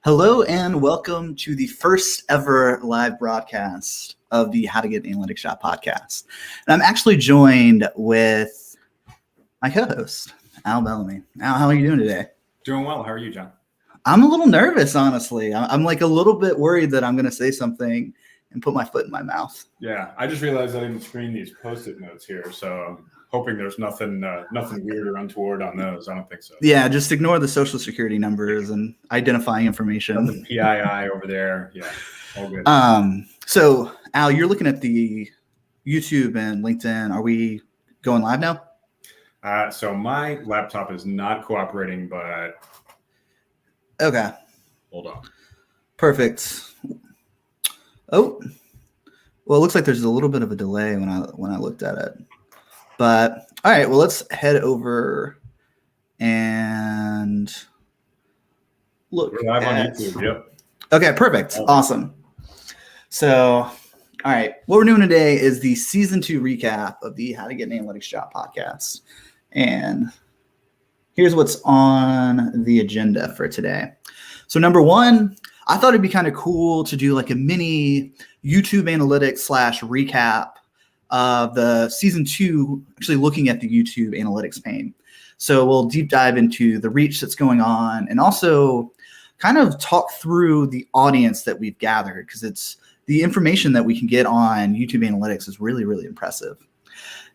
Hello and welcome to the first ever live broadcast of the How to Get Analytics Shop podcast. And I'm actually joined with my co-host, Al Bellamy. Al, how are you doing today? Doing well. How are you, John? I'm a little nervous, honestly. I'm like a little bit worried that I'm going to say something and put my foot in my mouth. Yeah, I just realized I didn't screen these Post-it notes here, so I'm hoping there's nothing weird or untoward on those. I don't think so. Yeah, just ignore the social security numbers and identifying information. Nothing PII over there. Yeah, all good. So, Al, you're looking at the YouTube and LinkedIn. Are we going live now? So my laptop is not cooperating, but okay. Hold on. Perfect. Oh, well, it looks like there's a little bit of a delay when I looked at it. But all right, well, let's head over and look. We're live on YouTube. Yep. Okay, perfect. Awesome. So, all right, what we're doing today is the season 2 recap of the How to Get an Analytics Job podcast. And here's what's on the agenda for today. So number one, I thought it'd be kind of cool to do like a mini YouTube analytics / recap of the season 2, actually looking at the YouTube analytics pane. So we'll deep dive into the reach that's going on and also kind of talk through the audience that we've gathered, because it's the information that we can get on YouTube analytics is really, really impressive.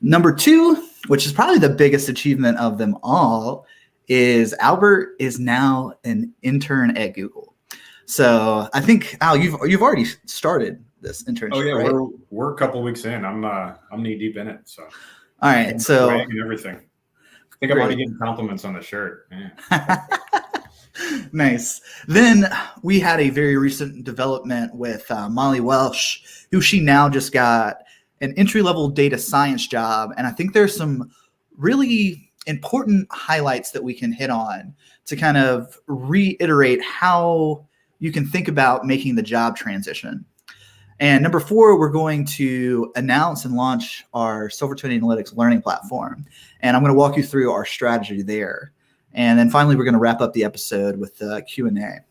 Number 2, which is probably the biggest achievement of them all, is Albert is now an intern at Google. So I think, Al, you've already started this internship. Oh yeah, right? we're a couple weeks in. I'm knee deep in it. So all right, so and everything. I think I'm already getting compliments on the shirt. Yeah. Nice. Then we had a very recent development with Molly Welsh, who she now just got an entry-level data science job. And I think there's some really important highlights that we can hit on to kind of reiterate how you can think about making the job transition. And number 4, we're going to announce and launch our Silvertone Analytics learning platform. And I'm going to walk you through our strategy there. And then finally, we're going to wrap up the episode with the Q&A.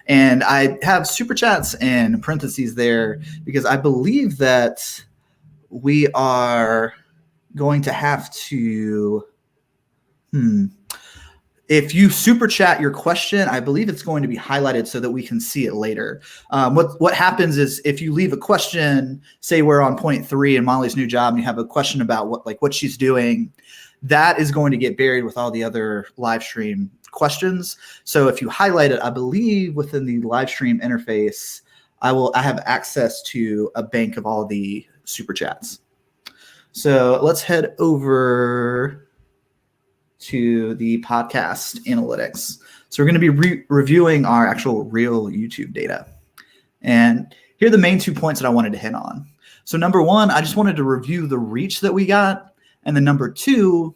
And I have super chats in parentheses there because I believe that we are going to have to, if you super chat your question, I believe it's going to be highlighted so that we can see it later. What happens is if you leave a question, say we're on point 3 in Molly's new job and you have a question about what she's doing, that is going to get buried with all the other live stream questions. So if you highlight it, I believe within the live stream interface, I have access to a bank of all the super chats. So let's head over to the podcast analytics. So we're going to be reviewing our actual real YouTube data. And here are the main 2 points that I wanted to hit on. So number 1, I just wanted to review the reach that we got. And then number 2,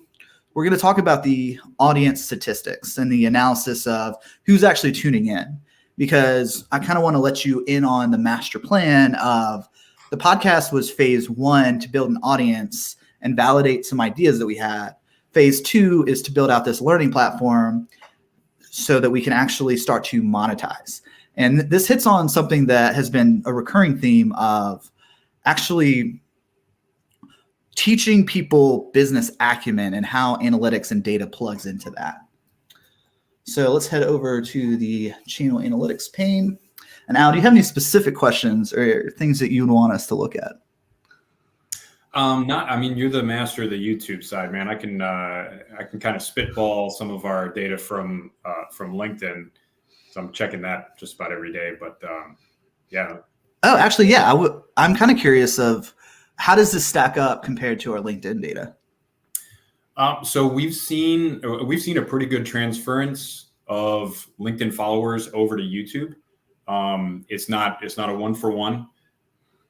we're going to talk about the audience statistics and the analysis of who's actually tuning in, because I kind of want to let you in on the master plan of the podcast was phase 1 to build an audience and validate some ideas that we had. Phase 2 is to build out this learning platform so that we can actually start to monetize. And this hits on something that has been a recurring theme of actually teaching people business acumen and how analytics and data plugs into that. So let's head over to the channel analytics pane. And Al, do you have any specific questions or things that you'd want us to look at? You're the master of the YouTube side, man. I can kind of spitball some of our data from LinkedIn. So I'm checking that just about every day, but yeah. Oh, actually, yeah. I'm kind of curious of how does this stack up compared to our LinkedIn data? So we've seen a pretty good transference of LinkedIn followers over to YouTube. It's not a 1-for-1.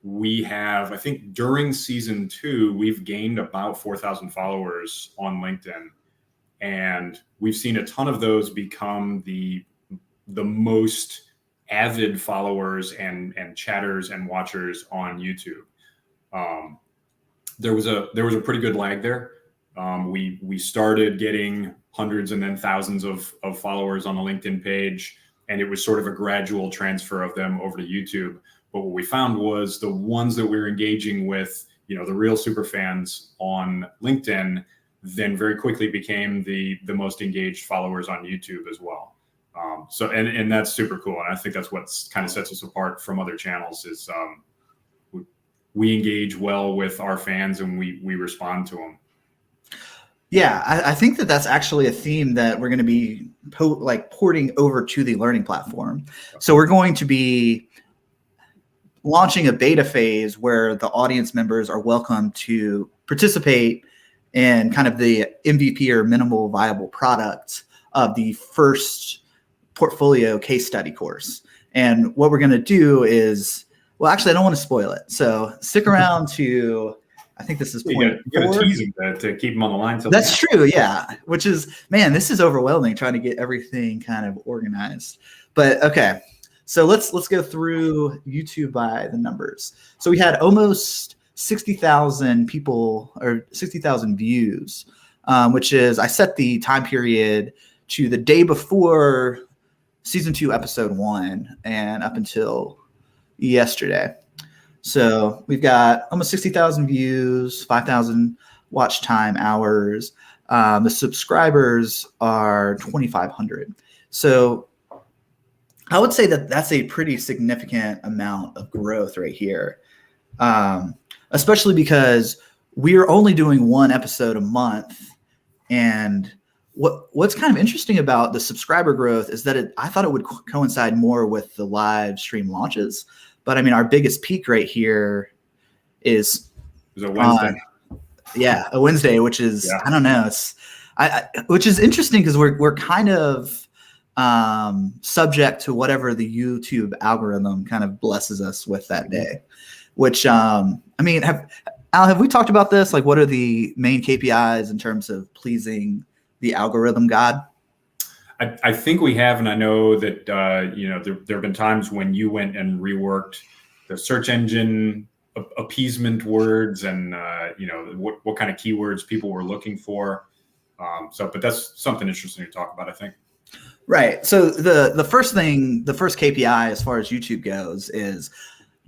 We have, I think during season 2, we've gained about 4,000 followers on LinkedIn, and we've seen a ton of those become the most avid followers and chatters and watchers on YouTube. There was a pretty good lag there. We started getting hundreds and then thousands of followers on the LinkedIn page. and it was sort of a gradual transfer of them over to YouTube. But what we found was the ones that we were engaging with, the real super fans on LinkedIn, then very quickly became the most engaged followers on YouTube as well. And that's super cool. And I think that's what kind of sets us apart from other channels is we engage well with our fans and we respond to them. Yeah, I think that's actually a theme that we're going to be porting over to the learning platform. So we're going to be launching a beta phase where the audience members are welcome to participate in kind of the MVP or minimal viable product of the first portfolio case study course. And what we're going to do is, well, actually, I don't want to spoil it. So stick around to, I think this is point you got 4. to tease them to keep them on the line. That's true. Yeah. Which is, man, this is overwhelming trying to get everything kind of organized. But okay. So let's go through YouTube by the numbers. So we had almost 60,000 people or 60,000 views, which is, I set the time period to the day before season 2, episode 1 and up until yesterday. So we've got almost 60,000 views, 5,000 watch time hours. The subscribers are 2,500. So I would say that that's a pretty significant amount of growth right here, especially because we're only doing 1 episode a month. And what's kind of interesting about the subscriber growth is that I thought it would coincide more with the live stream launches. But I mean, our biggest peak right here is a Wednesday. A Wednesday, which is, I don't know, which is interesting because we're kind of subject to whatever the YouTube algorithm kind of blesses us with that day, which, I mean, have we talked about this? Like, what are the main KPIs in terms of pleasing the algorithm god? I think we have, and I know that, there have been times when you went and reworked the search engine appeasement words and, what kind of keywords people were looking for. But that's something interesting to talk about, I think. Right. So the first KPI as far as YouTube goes is,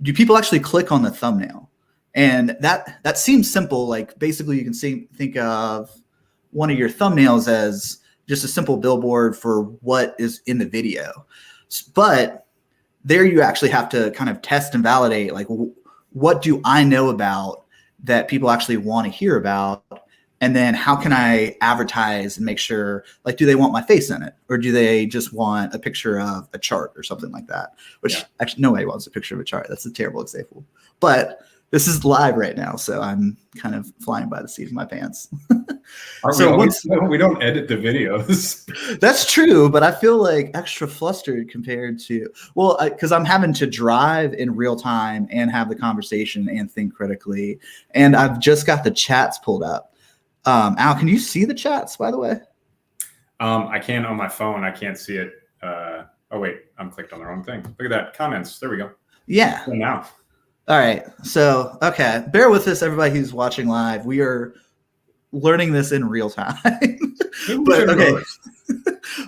do people actually click on the thumbnail? And that seems simple. Like basically you can think of one of your thumbnails as just a simple billboard for what is in the video. But there you actually have to kind of test and validate, like, what do I know about that people actually want to hear about? And then how can I advertise and make sure, like, do they want my face in it? Or do they just want a picture of a chart or something like that? Which actually nobody wants a picture of a chart. That's a terrible example. But this is live right now, so I'm kind of flying by the seat of my pants. We don't edit the videos. That's true, but I feel like extra flustered compared to, because I'm having to drive in real time and have the conversation and think critically. And I've just got the chats pulled up. Al, can you see the chats, by the way? I can on my phone. I can't see it. Oh, wait, I'm clicked on the wrong thing. Look at that. Comments. There we go. Yeah. And now. All right. So, okay. Bear with us, everybody who's watching live. We are learning this in real time.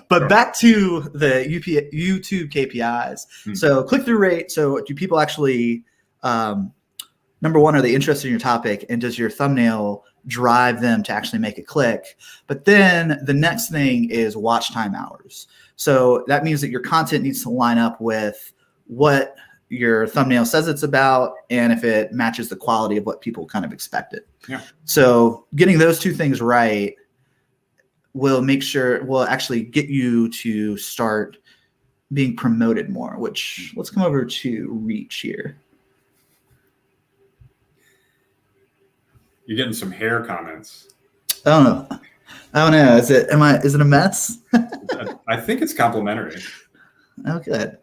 But back to the YouTube KPIs. So click-through rate. So do people actually, number one, are they interested in your topic? And does your thumbnail drive them to actually make a click? But then the next thing is watch time hours. So that means that your content needs to line up with what your thumbnail says it's about and if it matches the quality of what people kind of expected. Yeah. So getting those two things right will actually get you to start being promoted more, which let's come over to reach here. You're getting some hair comments. Oh no. Is it a mess? I think it's complimentary. Oh, good.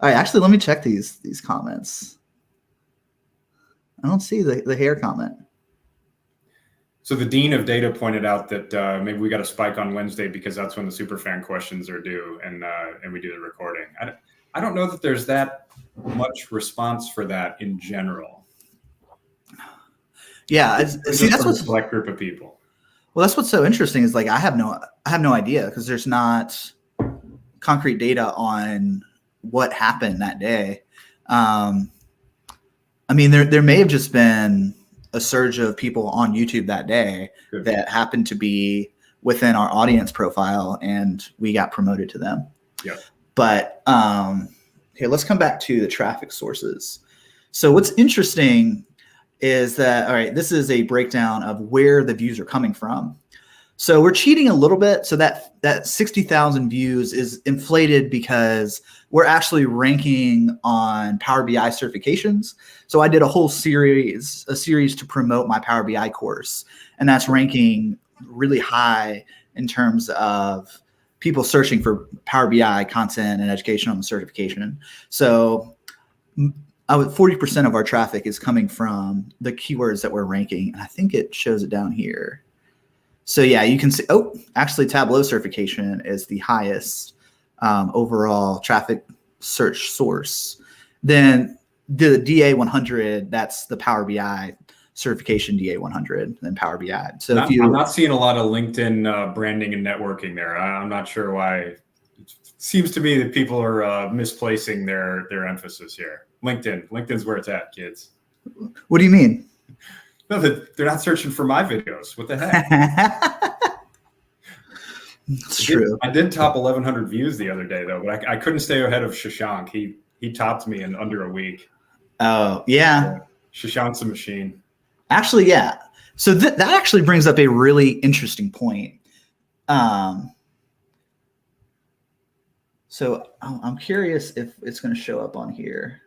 All right, actually, let me check these comments. I don't see the hair comment. So the dean of data pointed out that maybe we got a spike on Wednesday because that's when the superfan questions are due, and we do the recording. I don't know that there's that much response for that in general. Yeah, see, that's what's a select group of people. Well, that's what's so interesting is like I have no idea because there's not concrete data on what happened that day. I mean, there may have just been a surge of people on YouTube that day that happened to be within our audience profile, and we got promoted to them. Yeah. But here, let's come back to the traffic sources. So what's interesting is that, all right, this is a breakdown of where the views are coming from. So we're cheating a little bit. So that 60,000 views is inflated because we're actually ranking on Power BI certifications. So I did a whole series to promote my Power BI course, and that's ranking really high in terms of people searching for Power BI content and education on the certification. So 40% of our traffic is coming from the keywords that we're ranking, and I think it shows it down here. So yeah, you can see, actually Tableau certification is the highest overall traffic search source. Then the DA100, that's the Power BI certification DA100, then Power BI. So I'm not seeing a lot of LinkedIn branding and networking there. I'm not sure why. It seems to me that people are misplacing their emphasis here. LinkedIn's where it's at, kids. What do you mean? No, they're not searching for my videos. What the heck? It's true. I did top 1,100 views the other day, though, but I couldn't stay ahead of Shashank. He topped me in under a week. Oh, yeah. Shashank's a machine. Actually, yeah. So that actually brings up a really interesting point. So I'm curious if it's going to show up on here.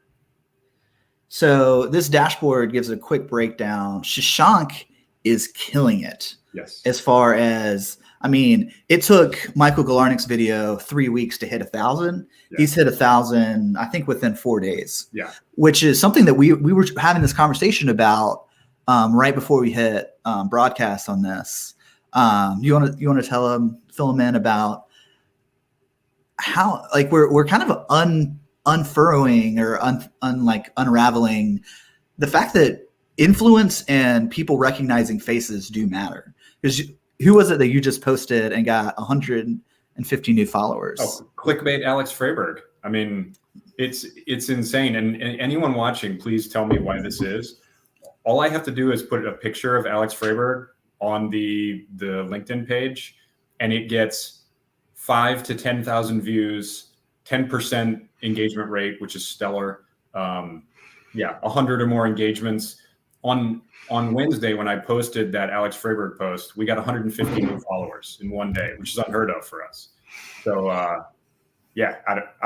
So this dashboard gives a quick breakdown. Shashank is killing it. Yes. As far as, I mean, it took Michael Galarnik's video 3 weeks to hit 1,000. Yeah. He's hit 1,000, I think, within 4 days. Yeah. Which is something that we were having this conversation about right before we hit broadcast on this. You want to fill him in about how, like, we're kind of unfurrowing or unraveling the fact that influence and people recognizing faces do matter. Because who was it that you just posted and got 150 new followers? Oh, clickbait Alex Freyberg. I mean, it's insane. And anyone watching, please tell me why this is. All I have to do is put a picture of Alex Freyberg on the LinkedIn page, and it gets 5,000 to 10,000 views, 10% engagement rate, which is stellar. 100 or more engagements. On Wednesday, when I posted that Alex Freyberg post, we got 150 new followers in one day, which is unheard of for us. So I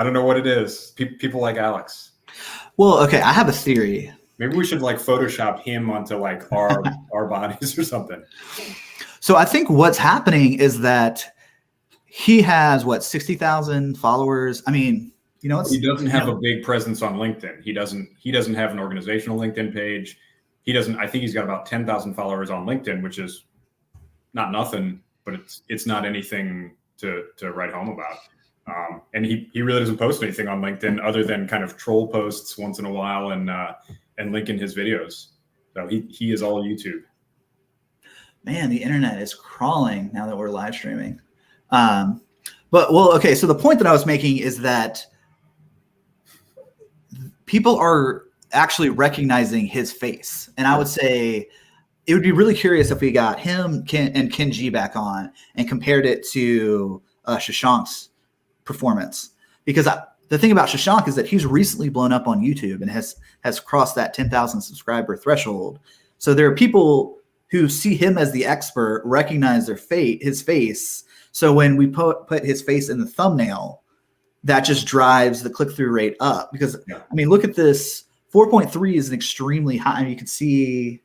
don't know what it is. People like Alex. Well, okay, I have a theory. Maybe we should Photoshop him onto our bodies or something. So I think what's happening is that he has 60,000 followers. I mean, he doesn't have a big presence on LinkedIn. He doesn't have an organizational LinkedIn page. I think he's got about 10,000 followers on LinkedIn, which is not nothing, but it's not anything to write home about. And he really doesn't post anything on LinkedIn other than kind of troll posts once in a while and link in his videos. So he is all YouTube. Man, the internet is crawling now that we're live streaming. Okay. So the point that I was making is that people are actually recognizing his face. And I would say it would be really curious if we got him and Ken G back on and compared it to Shashank's performance. Because the thing about Shashank is that he's recently blown up on YouTube and has crossed that 10,000 subscriber threshold. So there are people who see him as the expert, recognize his face. So when we put his face in the thumbnail, that just drives the click-through rate up. Because, I mean, look at this. 4.3 is an extremely high. I mean, you can see,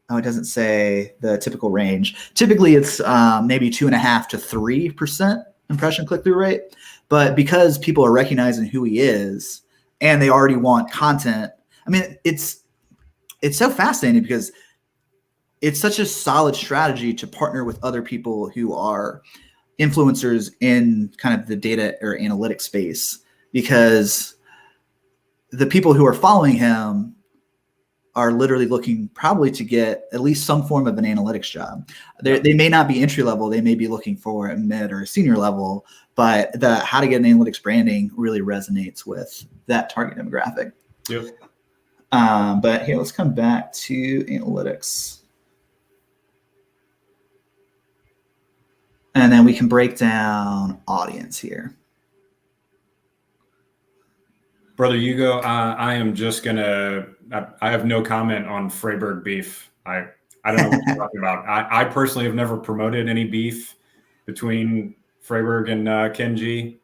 it doesn't say the typical range. Typically, it's maybe 2.5% to 3% impression click-through rate. But because people are recognizing who he is and they already want content, I mean, it's so fascinating because it's such a solid strategy to partner with other people who are influencers in kind of the data or analytics space, because the people who are following him are literally looking probably to get at least some form of an analytics job. They may not be entry level. They may be looking for a mid or a senior level, but the how to get an analytics branding really resonates with that target demographic. Yep. But here, let's come back to analytics. And then we can break down audience here. Brother Hugo, I am just gonna. I have no comment on Freyberg beef. I don't know what you're talking about. I personally have never promoted any beef between Freyberg and Kenji.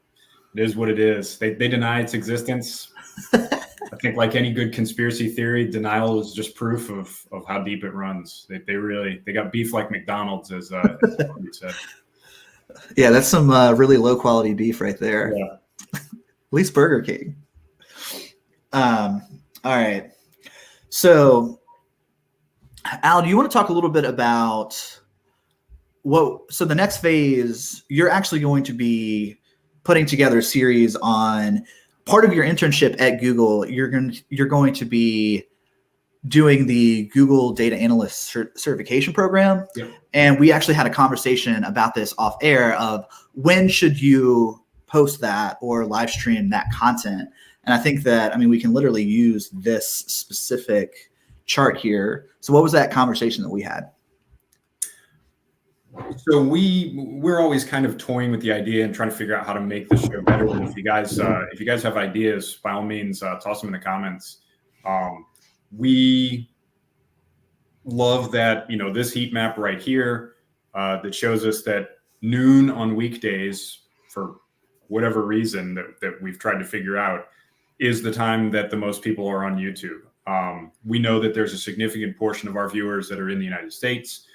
It is what it is. They deny its existence. I think, like any good conspiracy theory, denial is just proof of how deep it runs. They got beef like McDonald's, as you said. Yeah, that's some really low quality beef right there. Yeah. At least Burger King. All right. So, Al, do you want to talk a little bit about so the next phase, you're actually going to be putting together a series on part of your internship at Google. You're going to be doing the Google Data Analyst certification program. Yep. And we actually had a conversation about this off air of when should you post that or live stream that content. And I think that, we can literally use this specific chart here. So what was that conversation that we had? So we're always kind of toying with the idea and trying to figure out how to make the show better. And if you guys have ideas, by all means, toss them in the comments. We love that, this heat map right here that shows us that noon on weekdays, for whatever reason that we've tried to figure out, is the time that the most people are on YouTube. We know that there's a significant portion of our viewers that are in the United States,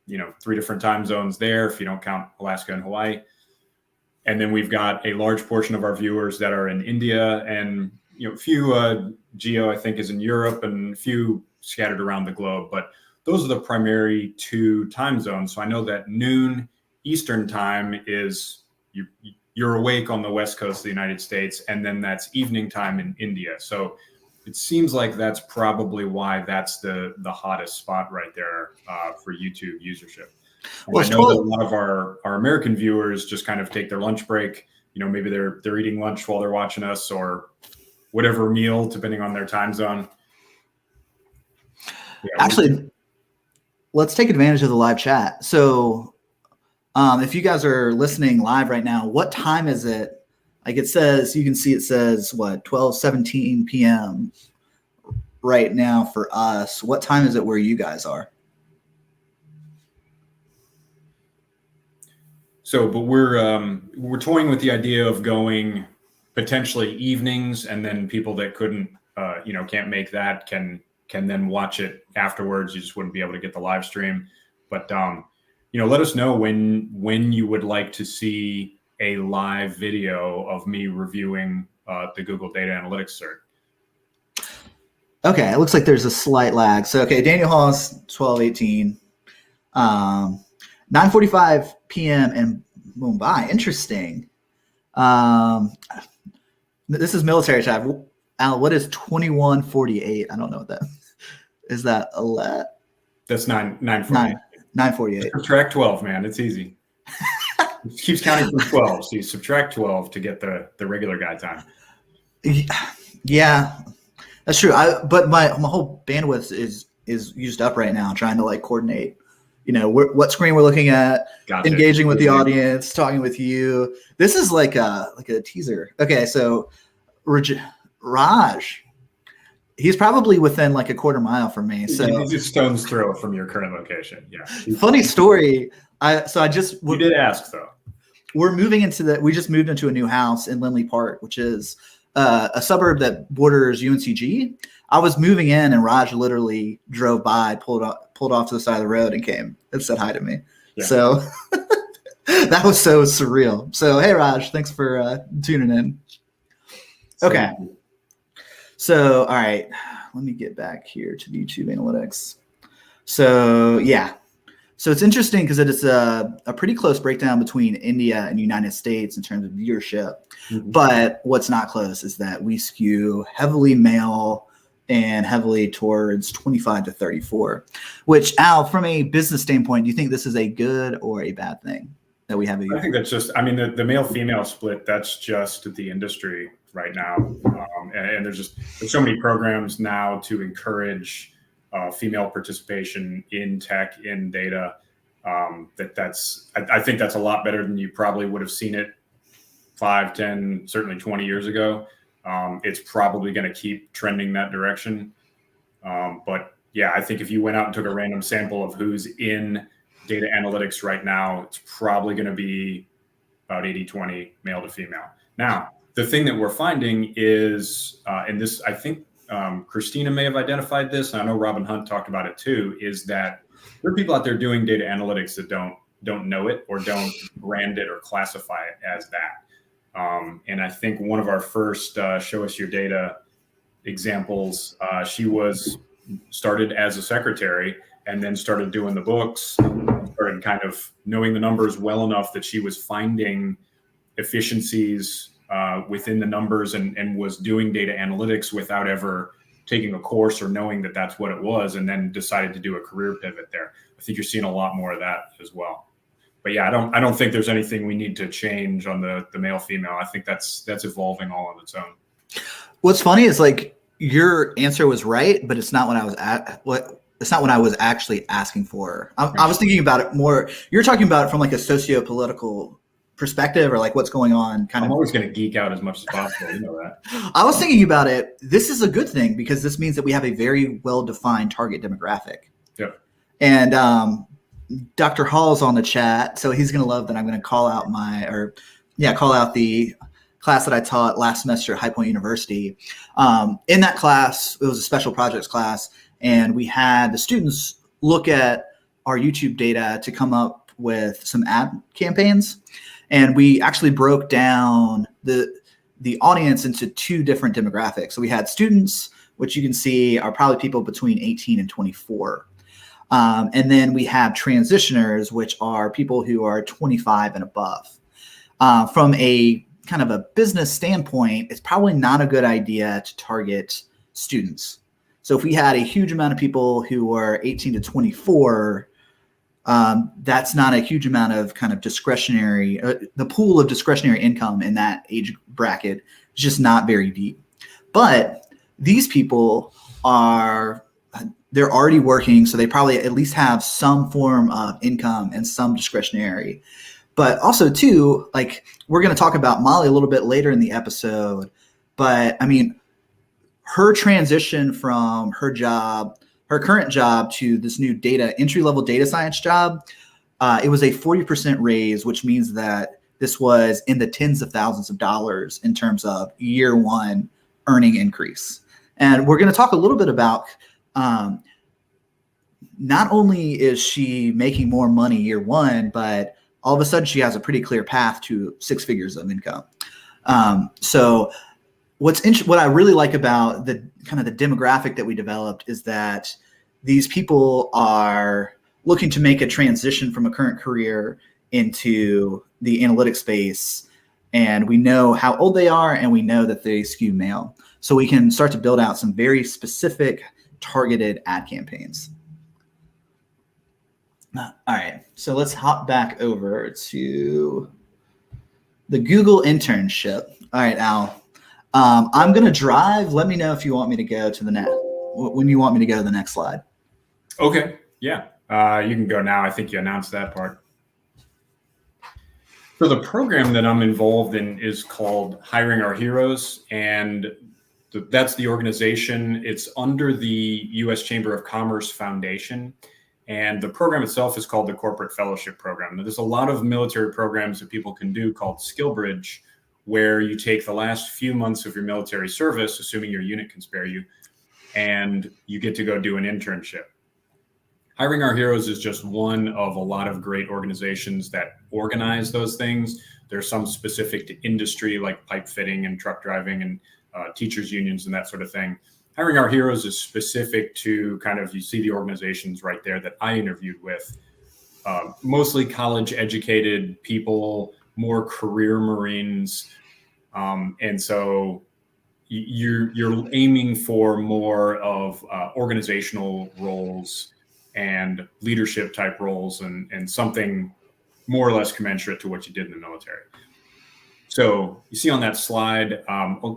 3 different time zones there, if you don't count Alaska and Hawaii. And then we've got a large portion of our viewers that are in India, and a few geo, I think, is in Europe, and a few scattered around the globe. But those are the primary 2 time zones. So I know that noon Eastern time is you're awake on the West Coast of the United States, and then that's evening time in India. So it seems like that's probably why that's the hottest spot right there for YouTube usership. Well, I know that a lot of our American viewers just kind of take their lunch break. Maybe they're eating lunch while they're watching us, or whatever meal, depending on their time zone. Yeah, actually, let's take advantage of the live chat. So if you guys are listening live right now, what time is it? Like it says, you can see it says what, 12:17 p.m. right now for us. What time is it where you guys are? So, but we're toying with the idea of going potentially evenings, and then people that couldn't, can't make that can then watch it afterwards. You just wouldn't be able to get the live stream. But let us know when you would like to see a live video of me reviewing the Google Data Analytics cert. Okay, it looks like there's a slight lag. So, okay, Daniel Hall's 12:18, 9:45 p.m. in Mumbai. Interesting. This is military time. Al, what is 21:48? I don't know what that is. That a let? That's 9:48. 9:48. Subtract 12, man. It's easy. It keeps counting from 12. So you subtract 12 to get the regular guide time. Yeah, that's true. But my whole bandwidth is used up right now trying to coordinate, what screen we're looking at, Gotcha. Engaging with the audience, talking with you. This is like a teaser. Okay, so Raj, he's probably within a quarter mile from me. So he's a stone's throw from your current location. Yeah. Funny story. You did ask though. We just moved into a new house in Lindley Park, which is a suburb that borders UNCG. I was moving in, and Raj literally drove by, pulled off to the side of the road, and came and said hi to me. Yeah. So that was so surreal. So hey, Raj, thanks for tuning in. Okay. So all right, let me get back here to the YouTube analytics. So yeah. So it's interesting because it is a pretty close breakdown between India and United States in terms of viewership. Mm-hmm. But what's not close is that we skew heavily male and heavily towards 25 to 34, which, Al, from a business standpoint, do you think this is a good or a bad thing that we have? I think that's just, I mean, the male-female split, that's just the industry right now. And there's so many programs now to encourage female participation in tech, in data. I think that's a lot better than you probably would have seen it 5, 10, certainly 20 years ago. It's probably going to keep trending that direction. But yeah, I think if you went out and took a random sample of who's in data analytics right now, it's probably going to be about 80-20 male to female. Now, the thing that we're finding is, and this, I think Christina may have identified this, and I know Robin Hunt talked about it too, is that there are people out there doing data analytics that don't know it or don't brand it or classify it as that. And I think one of our first Show Us Your Data examples, she was started as a secretary and then started doing the books, started kind of knowing the numbers well enough that she was finding efficiencies within the numbers and was doing data analytics without ever taking a course or knowing that that's what it was, and then decided to do a career pivot there. I think you're seeing a lot more of that as well. But yeah, I don't think there's anything we need to change on the male female. I think that's evolving all on its own. What's funny is like your answer was right, but it's not what I was it's not what I was actually asking for. I was thinking about it more. You're talking about it from like a socio-political perspective, or like what's going on. I'm always going to geek out as much as possible. You know that. I was thinking about it. This is a good thing because this means that we have a very well-defined target demographic. Yep. And Dr. Hall's on the chat, so he's going to love that I'm going to call out call out the class that I taught last semester at High Point University. In that class, it was a special projects class, and we had the students look at our YouTube data to come up with some ad campaigns. And we actually broke down the audience into two different demographics. So we had students, which you can see are probably people between 18 and 24. And then we have transitioners, which are people who are 25 and above. From a kind of a business standpoint, it's probably not a good idea to target students. So if we had a huge amount of people who were 18 to 24, that's not a huge amount of kind of discretionary, the pool of discretionary income in that age bracket is just not very deep. But these people they're already working, so they probably at least have some form of income and some discretionary. But also too, like we're going to talk about Molly a little bit later in the episode, but I mean, her transition from her current job to this new entry-level data science job, it was a 40% raise, which means that this was in the tens of thousands of dollars in terms of year one earning increase. And we're going to talk a little bit about not only is she making more money year one, but all of a sudden she has a pretty clear path to 6 figures of income. So what I really like about the kind of the demographic that we developed is that these people are looking to make a transition from a current career into the analytics space. And we know how old they are, and we know that they skew male. So we can start to build out some very specific targeted ad campaigns. All right, so let's hop back over to the Google internship. All right, Al, I'm going to drive. Let me know if you want me to go to when you want me to go to the next slide. Okay, yeah, you can go now. I think you announced that part. So the program that I'm involved in is called Hiring Our Heroes, and that's the organization. It's under the U.S. Chamber of Commerce Foundation. And the program itself is called the Corporate Fellowship Program. Now, there's a lot of military programs that people can do called SkillBridge, where you take the last few months of your military service, assuming your unit can spare you, and you get to go do an internship. Hiring Our Heroes is just one of a lot of great organizations that organize those things. There's some specific to industry like pipe fitting and truck driving and teachers unions and that sort of thing. Hiring Our Heroes is specific to kind of, you see the organizations right there that I interviewed with, mostly college educated people, more career Marines. And so, you're aiming for more of organizational roles and leadership type roles and something more or less commensurate to what you did in the military. So you see on that slide,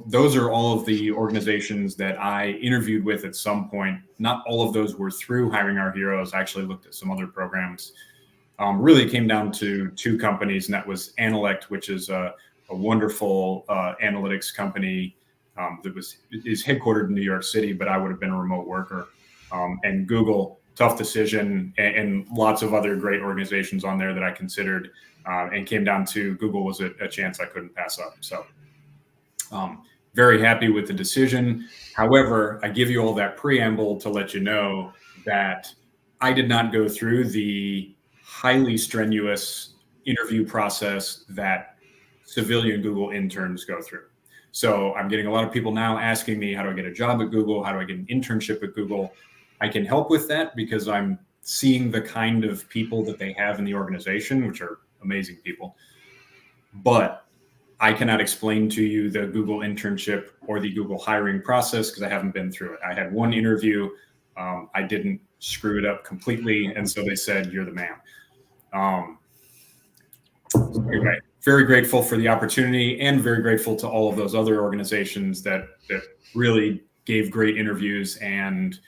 those are all of the organizations that I interviewed with at some point. Not all of those were through Hiring Our Heroes. I actually looked at some other programs. Really came down to two companies, and that was Analytics, which is a wonderful analytics company that is headquartered in New York City, but I would have been a remote worker. And Google, tough decision, and lots of other great organizations on there that I considered, and came down to Google was a chance I couldn't pass up. So very happy with the decision. However, I give you all that preamble to let you know that I did not go through the highly strenuous interview process that civilian Google interns go through. So I'm getting a lot of people now asking me, how do I get a job at Google? How do I get an internship at Google? I can help with that because I'm seeing the kind of people that they have in the organization, which are amazing people. But I cannot explain to you the Google internship or the Google hiring process because I haven't been through it. I had one interview. I didn't screw it up completely. And so they said, you're the man. Anyway, very grateful for the opportunity and very grateful to all of those other organizations that really gave great interviews, and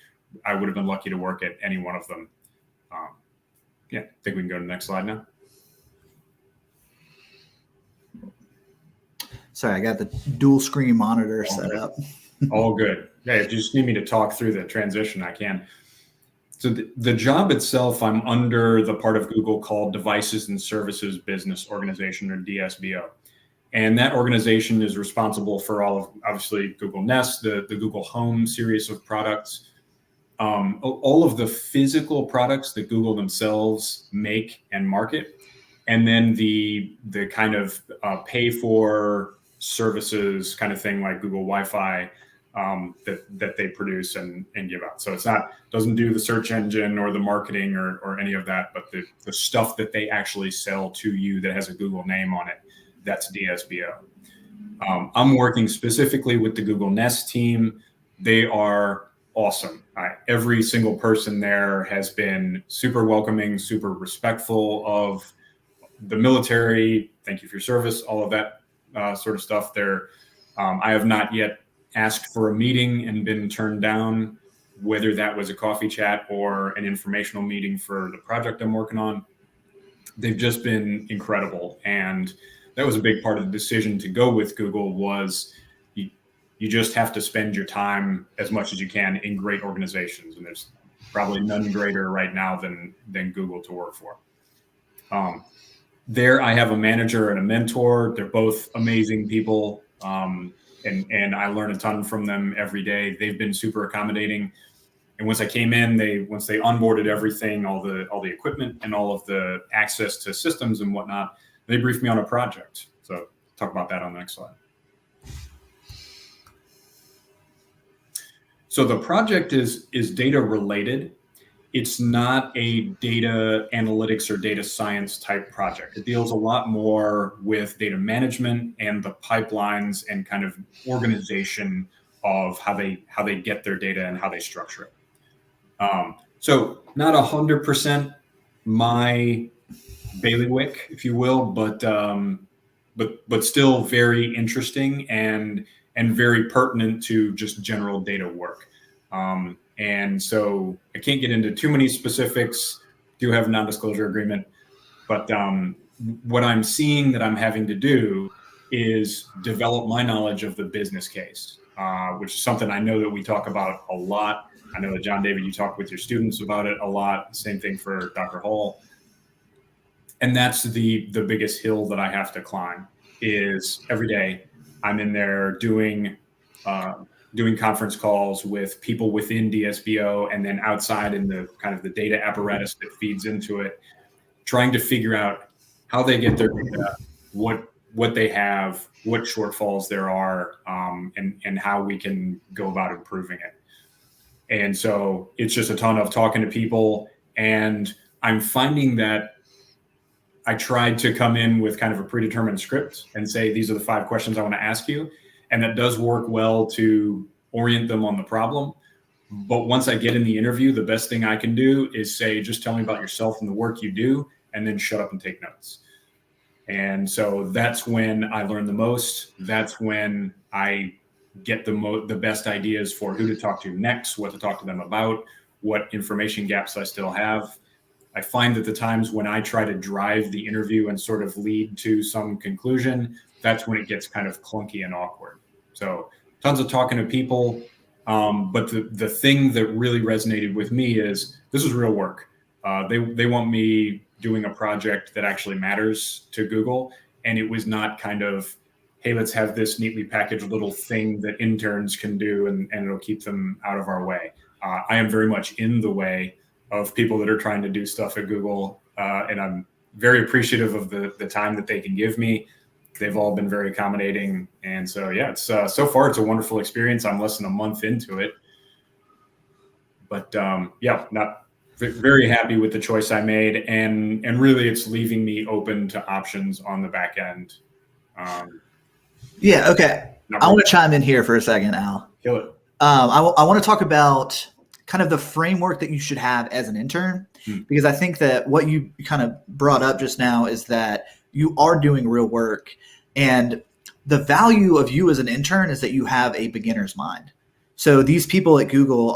I would have been lucky to work at any one of them. Yeah, I think we can go to the next slide now. Sorry, I got the dual screen monitor set up. All good. Hey, if you just need me to talk through the transition, I can. So the job itself, I'm under the part of Google called Devices and Services Business Organization, or DSBO. And that organization is responsible for all of, obviously, Google Nest, the Google Home series of products, all of the physical products that Google themselves make and market, and then the kind of pay for services kind of thing like Google Wi-Fi that they produce and give out. So doesn't do the search engine or the marketing or any of that, but the stuff that they actually sell to you that has a Google name on it, that's DSBO. I'm working specifically with the Google Nest team. They are awesome. Every single person there has been super welcoming, super respectful of the military. Thank you for your service, all of that sort of stuff there. I have not yet asked for a meeting and been turned down, whether that was a coffee chat or an informational meeting for the project I'm working on. They've just been incredible. And that was a big part of the decision to go with Google was you just have to spend your time as much as you can in great organizations. And there's probably none greater right now than Google to work for. There I have a manager and a mentor. They're both amazing people. And I learn a ton from them every day. They've been super accommodating. And once I came in, once they onboarded everything, all the equipment and all of the access to systems and whatnot, they briefed me on a project. So talk about that on the next slide. So the project is data related. It's not a data analytics or data science type project. It deals a lot more with data management and the pipelines and kind of organization of how they get their data and how they structure it. So not 100% my bailiwick, if you will, but still very interesting and very pertinent to just general data work. And so I can't get into too many specifics, do have a non-disclosure agreement, but what I'm seeing that I'm having to do is develop my knowledge of the business case, which is something I know that we talk about a lot. I know that John David, you talk with your students about it a lot. Same thing for Dr. Hall. And that's the biggest hill that I have to climb is every day I'm in there doing conference calls with people within DSBO and then outside in the kind of the data apparatus that feeds into it, trying to figure out how they get their data, what they have, what shortfalls there are, and how we can go about improving it. And so it's just a ton of talking to people, and I'm finding that I tried to come in with kind of a predetermined script and say, these are the 5 questions I want to ask you. And that does work well to orient them on the problem. But once I get in the interview, the best thing I can do is say, just tell me about yourself and the work you do, and then shut up and take notes. And so that's when I learn the most. That's when I get the best ideas for who to talk to next, what to talk to them about, what information gaps I still have. I find that the times when I try to drive the interview and sort of lead to some conclusion, that's when it gets kind of clunky and awkward. So tons of talking to people. But the thing that really resonated with me is this is real work. They want me doing a project that actually matters to Google. And it was not kind of, hey, let's have this neatly packaged little thing that interns can do and it'll keep them out of our way. I am very much in the way of people that are trying to do stuff at Google. And I'm very appreciative of the time that they can give me. They've all been very accommodating. And so, yeah, it's so far it's a wonderful experience. I'm less than a month into it. But yeah, not very happy with the choice I made. And really it's leaving me open to options on the back end. Yeah, okay. I want to chime in here for a second, Al. Kill it. I want to talk about kind of the framework that you should have as an intern, because I think that what you kind of brought up just now is that you are doing real work, and the value of you as an intern is that you have a beginner's mind. So these people at Google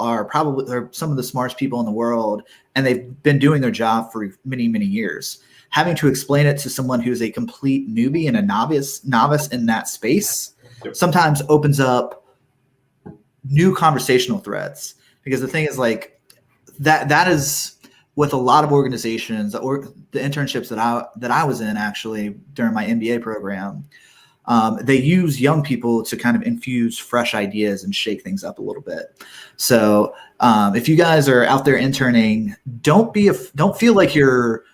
they're some of the smartest people in the world, and they've been doing their job for many, many years. Having to explain it to someone who's a complete newbie and a novice in that space sometimes opens up new conversational threads. Because the thing is, like, that is with a lot of organizations, or the internships that I was in actually during my MBA program, they use young people to kind of infuse fresh ideas and shake things up a little bit. So if you guys are out there interning, don't feel like you're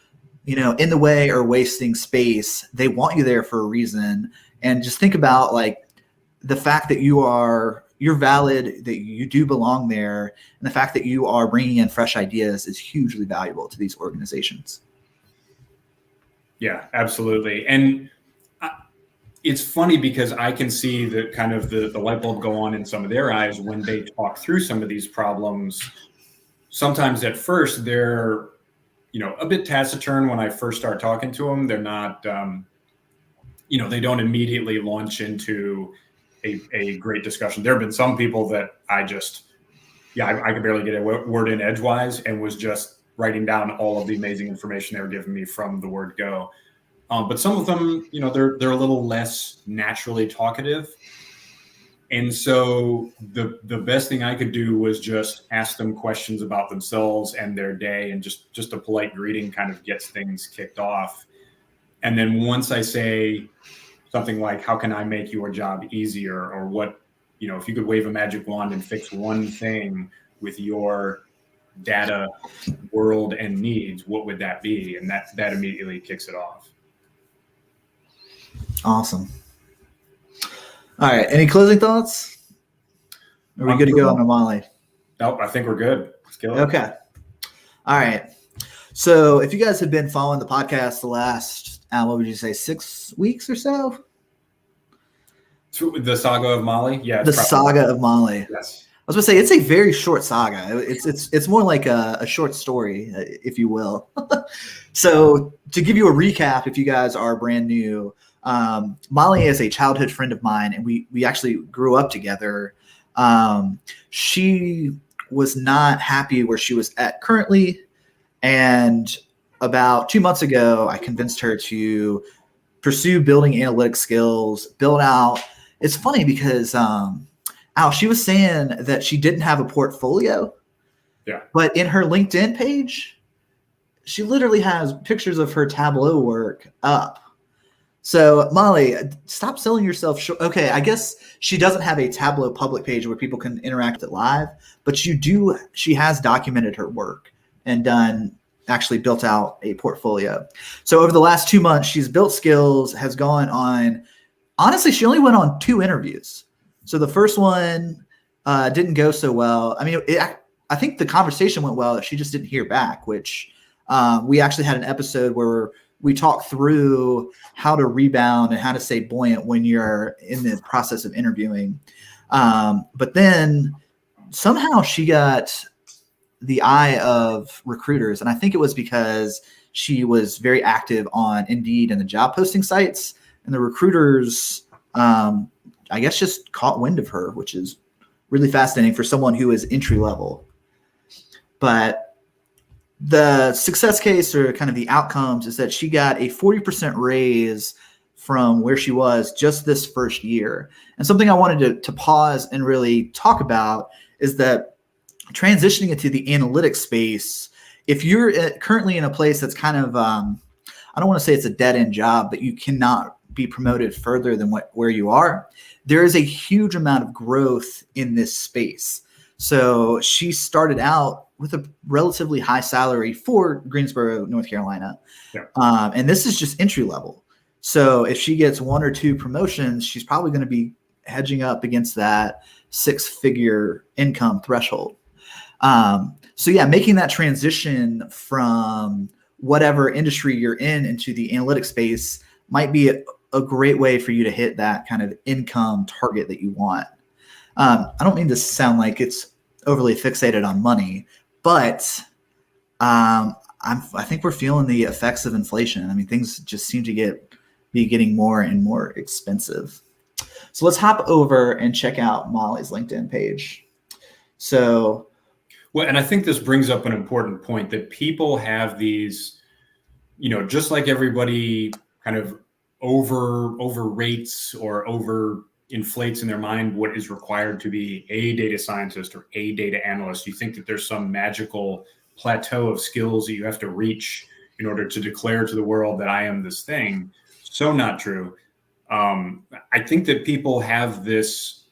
in the way or wasting space. They want you there for a reason, and just think about like the fact that you're valid, that you do belong there, and the fact that you are bringing in fresh ideas is hugely valuable to these organizations. Yeah, absolutely. And it's funny because I can see the kind of the light bulb go on in some of their eyes when they talk through some of these problems. Sometimes at first they're, a bit taciturn when I first start talking to them. They're not, they don't immediately launch into a great discussion. There have been some people that I could barely get a word in edgewise and was just writing down all of the amazing information they were giving me from the word go. But some of them, they're a little less naturally talkative. And so the best thing I could do was just ask them questions about themselves and their day, and just a polite greeting kind of gets things kicked off. And then once I say something like, how can I make your job easier? Or what, if you could wave a magic wand and fix one thing with your data world and needs, what would that be? And that immediately kicks it off. Awesome. All right. Any closing thoughts? Are we good to go on Molly? Nope. I think we're good. Let's go. Okay. All right. So if you guys have been following the podcast the last, what would you say, 6 weeks or so? The Saga of Molly? Yeah. The Saga of Molly. Yes. I was going to say, it's a very short saga. It's more like a short story, if you will. So to give you a recap, if you guys are brand new, Molly is a childhood friend of mine, and we actually grew up together. She was not happy where she was at currently, and about 2 months ago, I convinced her to pursue building analytics skills, build out. It's funny because she was saying that she didn't have a portfolio, but in her LinkedIn page, she literally has pictures of her Tableau work up. So Molly, stop selling yourself short. Okay, I guess she doesn't have a Tableau public page where people can interact with it live, but she has documented her work and actually built out a portfolio. So over the last 2 months, she's built skills, has gone on, honestly, she only went on 2 interviews. So the first one didn't go so well. I mean, I think the conversation went well. She just didn't hear back, which we actually had an episode where we talk through how to rebound and how to stay buoyant when you're in the process of interviewing. But then somehow she got the eye of recruiters. And I think it was because she was very active on Indeed and the job posting sites, and the recruiters, I guess, just caught wind of her, which is really fascinating for someone who is entry level. But the success case, or kind of the outcomes, is that she got a 40% raise from where she was just this first year. And something I wanted to pause and really talk about is that transitioning into the analytics space, if you're currently in a place that's kind of, I don't want to say it's a dead end job, but you cannot be promoted further than where you are, there is a huge amount of growth in this space. So she started out with a relatively high salary for Greensboro, North Carolina. Yeah. And this is just entry level. So if she gets 1 or 2 promotions, she's probably going to be hedging up against that 6-figure income threshold. So yeah, making that transition from whatever industry you're in into the analytics space might be a great way for you to hit that kind of income target that you want. I don't mean to sound like it's overly fixated on money, but I think we're feeling the effects of inflation. I mean, things just seem to be getting more and more expensive. So let's hop over and check out Molly's LinkedIn page. So, well, and I think this brings up an important point that people have these, just like everybody kind of overrates or over inflates in their mind what is required to be a data scientist or a data analyst. You think that there's some magical plateau of skills that you have to reach in order to declare to the world that I am this thing. So not true. I think that people have this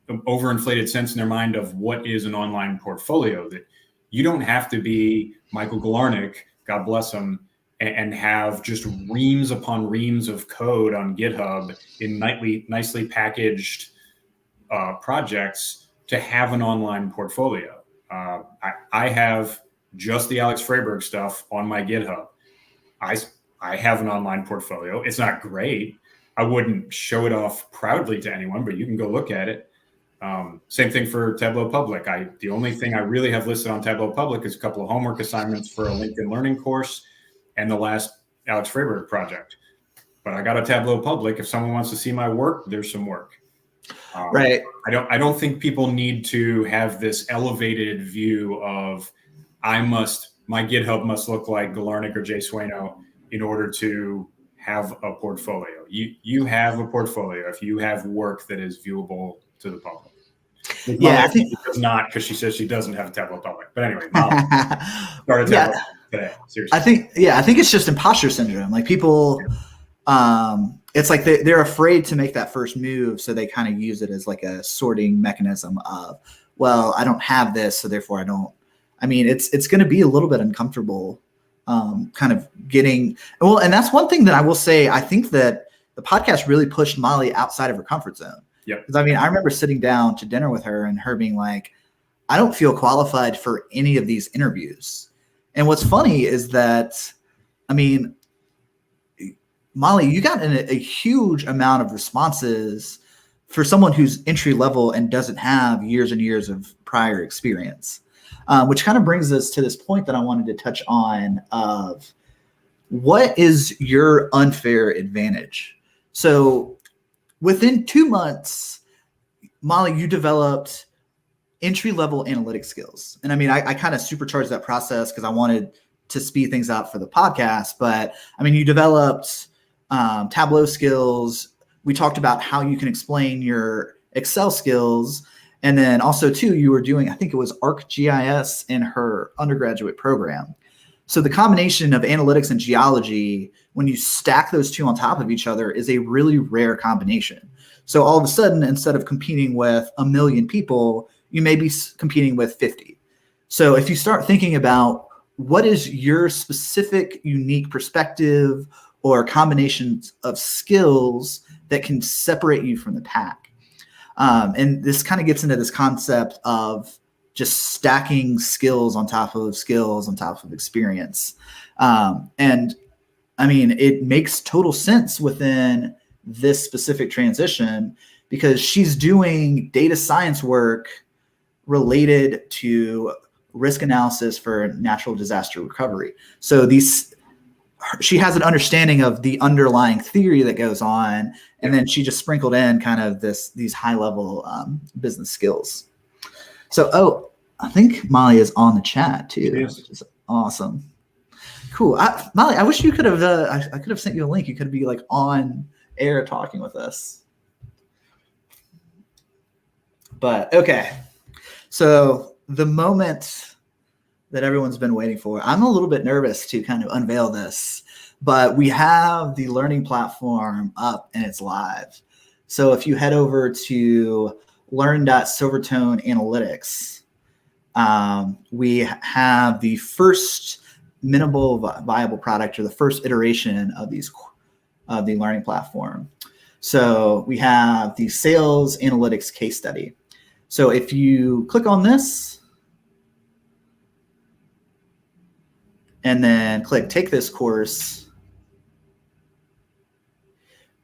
overinflated sense in their mind of what is an online portfolio, that you don't have to be Michael Galarnik, God bless him, and have just reams upon reams of code on GitHub in nicely packaged projects to have an online portfolio. I have just the Alex Freyberg stuff on my GitHub. I have an online portfolio. It's not great. I wouldn't show it off proudly to anyone, but you can go look at it. Same thing for Tableau Public. The only thing I really have listed on Tableau Public is a couple of homework assignments for a LinkedIn Learning course and the last Alex Freyberg project. But I got a Tableau Public. If someone wants to see my work, there's some work. Right. I don't think people need to have this elevated view of my GitHub must look like Galarnik or Jay Sueno in order to have a portfolio. You have a portfolio if you have work that is viewable to the public. Yeah, I think she does not, because she says she doesn't have a Tableau Public. But anyway, started Tableau today. Seriously, I think it's just imposter syndrome. Like people, it's like they're afraid to make that first move, so they kind of use it as like a sorting mechanism of, well, I don't have this, so therefore I don't. I mean, it's going to be a little bit uncomfortable, kind of getting well. And that's one thing that I will say. I think that the podcast really pushed Molly outside of her comfort zone. Yeah. Because I mean, I remember sitting down to dinner with her and her being like, I don't feel qualified for any of these interviews. And what's funny is that, I mean, Molly, you got a huge amount of responses for someone who's entry level and doesn't have years and years of prior experience, which kind of brings us to this point that I wanted to touch on of what is your unfair advantage? So within 2 months, Molly, you developed entry-level analytic skills. And I mean, I kind of supercharged that process because I wanted to speed things up for the podcast. But I mean, you developed Tableau skills. We talked about how you can explain your Excel skills. And then also, too, you were doing, I think it was ArcGIS in her undergraduate program. So the combination of analytics and geology, when you stack those two on top of each other, is a really rare combination. So all of a sudden, instead of competing with 1 million people, you may be competing with 50. So if you start thinking about what is your specific unique perspective or combinations of skills that can separate you from the pack. And this kind of gets into this concept of just stacking skills on top of skills on top of experience. And I mean, it makes total sense within this specific transition because she's doing data science work related to risk analysis for natural disaster recovery. So she has an understanding of the underlying theory that goes on, and then she just sprinkled in kind of these high level business skills. So, I think Molly is on the chat too, which is awesome. Cool. Molly, I wish you could have, I could have sent you a link. You could be like on air talking with us. But okay. So the moment that everyone's been waiting for, I'm a little bit nervous to kind of unveil this, but we have the learning platform up and it's live. So if you head over to learn.silvertone analytics, we have the first minimal viable product or the first iteration of the learning platform. So we have the sales analytics case study. So if you click on this and then click take this course,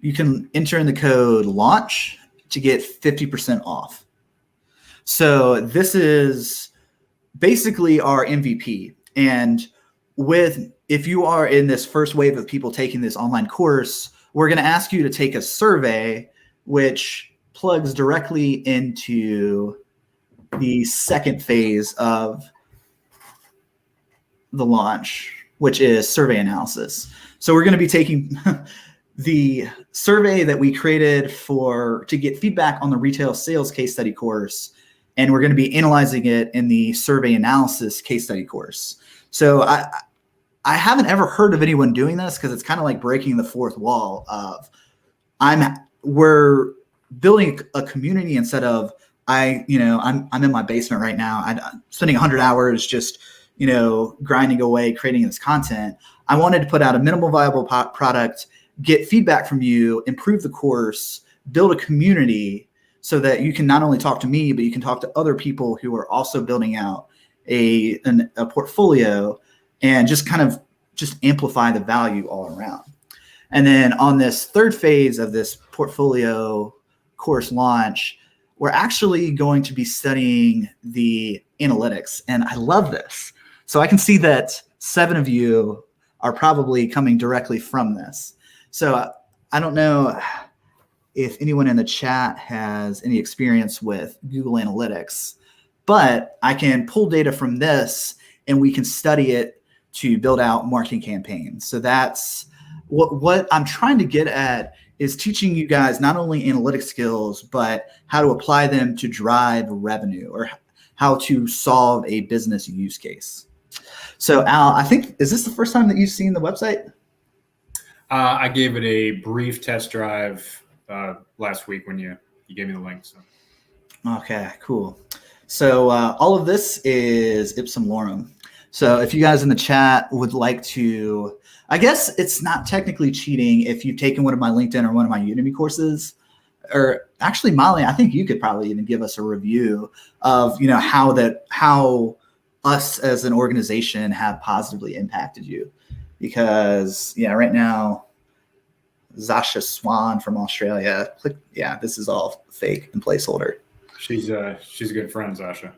you can enter in the code launch to get 50% off. So this is basically our MVP. And if you are in this first wave of people taking this online course, we're going to ask you to take a survey, which plugs directly into the second phase of the launch, which is survey analysis. So we're going to be taking the survey that we created to get feedback on the retail sales case study course, and we're going to be analyzing it in the survey analysis case study course. So I haven't ever heard of anyone doing this because it's kind of like breaking the fourth wall of we're building a community instead of I'm in my basement right now. I'm spending 100 hours just grinding away creating this content. I wanted to put out a minimal viable product, get feedback from you, improve the course, build a community so that you can not only talk to me, but you can talk to other people who are also building out a portfolio and just amplify the value all around. And then on this third phase of this portfolio course launch, we're actually going to be studying the analytics. And I love this. So I can see that 7 of you are probably coming directly from this. So I don't know if anyone in the chat has any experience with Google Analytics, but I can pull data from this and we can study it to build out marketing campaigns. So that's what I'm trying to get at, is teaching you guys not only analytic skills, but how to apply them to drive revenue or how to solve a business use case. So Al, I think, is this the first time that you've seen the website? I gave it a brief test drive last week when you gave me the link. So. Okay, cool. So all of this is ipsum lorem. So if you guys in the chat would like to, I guess it's not technically cheating if you've taken one of my LinkedIn or one of my Udemy courses, or actually Molly, I think you could probably even give us a review of, how us as an organization have positively impacted you. Because right now, Zasha Swan from Australia, this is all fake and placeholder. She's a good friend, Zasha.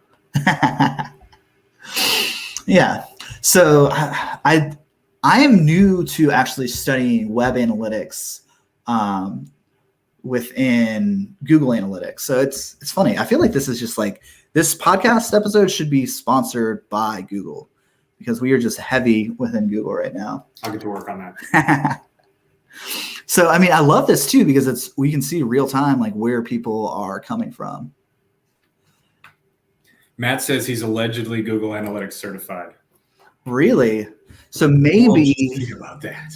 Yeah. So I am new to actually studying web analytics within Google Analytics. So it's funny. I feel like this is just like, this podcast episode should be sponsored by Google because we are just heavy within Google right now. I'll get to work on that. So, I mean, I love this too because we can see real time like where people are coming from. Matt says he's allegedly Google Analytics certified. Really? So maybe think about that.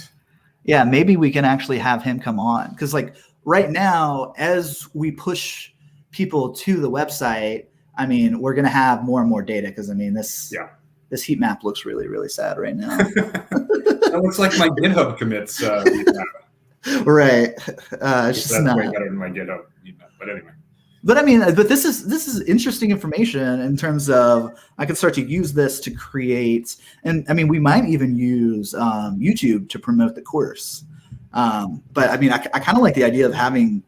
Yeah, maybe we can actually have him come on because like right now, as we push people to the website, I mean, we're going to have more and more data because I mean, this heat map looks really, really sad right now. That looks like my GitHub commits. Right. It's just that's not way better than my GitHub heat map. But anyway. But I mean, but this is interesting information in terms of I could start to use this to create, and I mean, we might even use YouTube to promote the course. But I mean, I kind of like the idea of having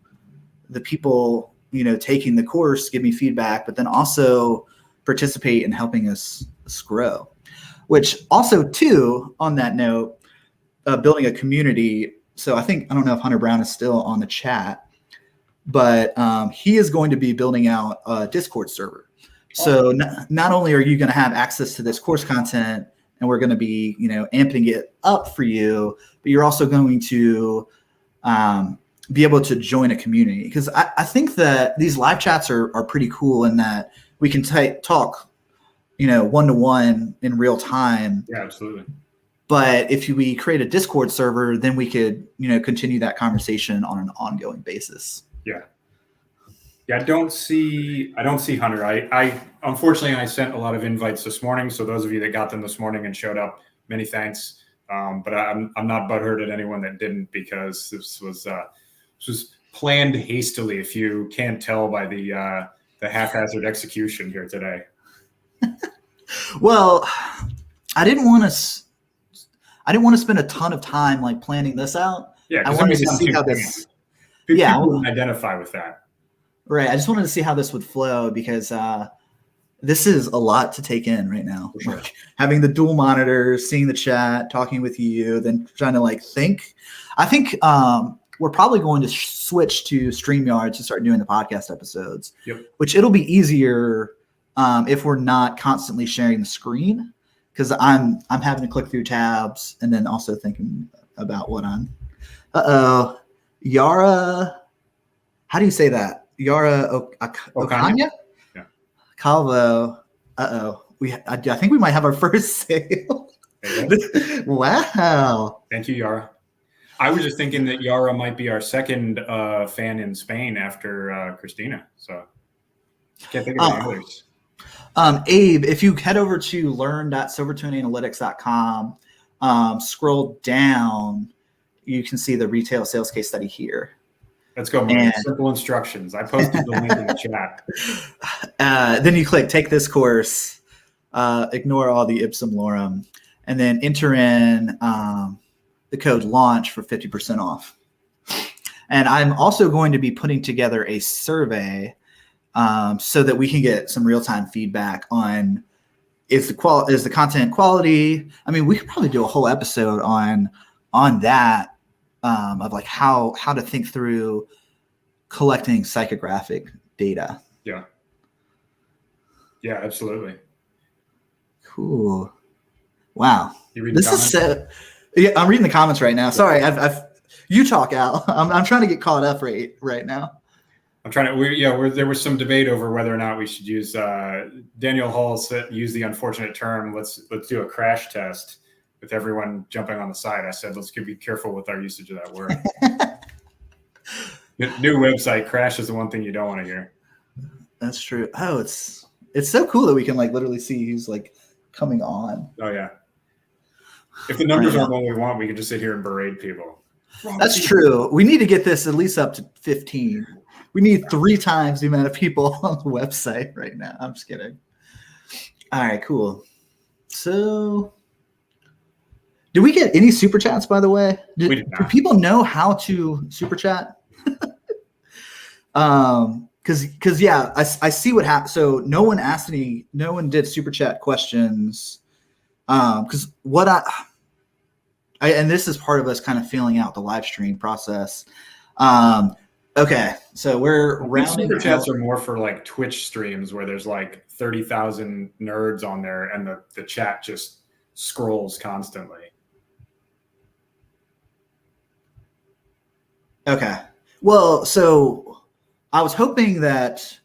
the people, taking the course give me feedback, but then also participate in helping us grow. Which also, too, on that note, building a community. So I don't know if Hunter Brown is still on the chat, but he is going to be building out a Discord server. So not only are you going to have access to this course content, and we're going to be, amping it up for you, but you're also going to be able to join a community. Because I think that these live chats are pretty cool in that we can talk, one-to-one in real time. Yeah, absolutely. But if we create a Discord server, then we could, continue that conversation on an ongoing basis. Yeah. Yeah, I don't see Hunter. I unfortunately I sent a lot of invites this morning. So those of you that got them this morning and showed up, many thanks. But I'm not butthurt at anyone that didn't, because this was planned hastily, if you can't tell by the haphazard execution here today. Well, I didn't want to spend a ton of time like planning this out. Yeah, I wanted to see how this. People wouldn't identify with that. Right. I just wanted to see how this would flow, because this is a lot to take in right now. For sure. Like, having the dual monitors, seeing the chat, talking with you, then trying to think. I think we're probably going to switch to StreamYard to start doing the podcast episodes. Yep. Which it'll be easier if we're not constantly sharing the screen, because I'm having to click through tabs and then also thinking about what I'm. Yara, how do you say that? Yara Okanya? Yeah. Calvo. I think we might have our first sale. Wow. Thank you, Yara. I was just thinking that Yara might be our second fan in Spain after Christina. So can't think of any others. Abe, if you head over to learn.silvertoneanalytics.com, scroll down, you can see the retail sales case study here. Let's go, man. Simple instructions. I posted the link in the chat. Then you click take this course, ignore all the ipsum lorem, and then enter in the code launch for 50% off. And I'm also going to be putting together a survey so that we can get some real-time feedback on is the content quality. I mean, we could probably do a whole episode on that, of like how to think through collecting psychographic data. Yeah. Yeah, absolutely. Cool. Wow. You read the comments? Yeah, I'm reading the comments right now. Sorry, you talk, Al. I'm trying to get caught up right now. I'm trying to. There was some debate over whether or not we should use. Daniel Hall used the unfortunate term. Let's do a crash test with everyone jumping on the side. I said, let's be careful with our usage of that word. New website, crash is the one thing you don't want to hear. That's true. Oh, it's so cool that we can literally see who's coming on. Oh yeah. If the numbers aren't what we want, we can just sit here and berate people. That's true. We need to get this at least up to 15. We need 3 times the amount of people on the website right now. I'm just kidding. All right, cool. So, do we get any super chats, by the way? Do people know how to super chat? Because yeah, I see what happened. So no one did super chat questions. Because and this is part of us kind of feeling out the live stream process. Okay, so we're rounding. Super chats are more for Twitch streams where there's 30,000 nerds on there and the chat just scrolls constantly. Okay. Well, so I was hoping that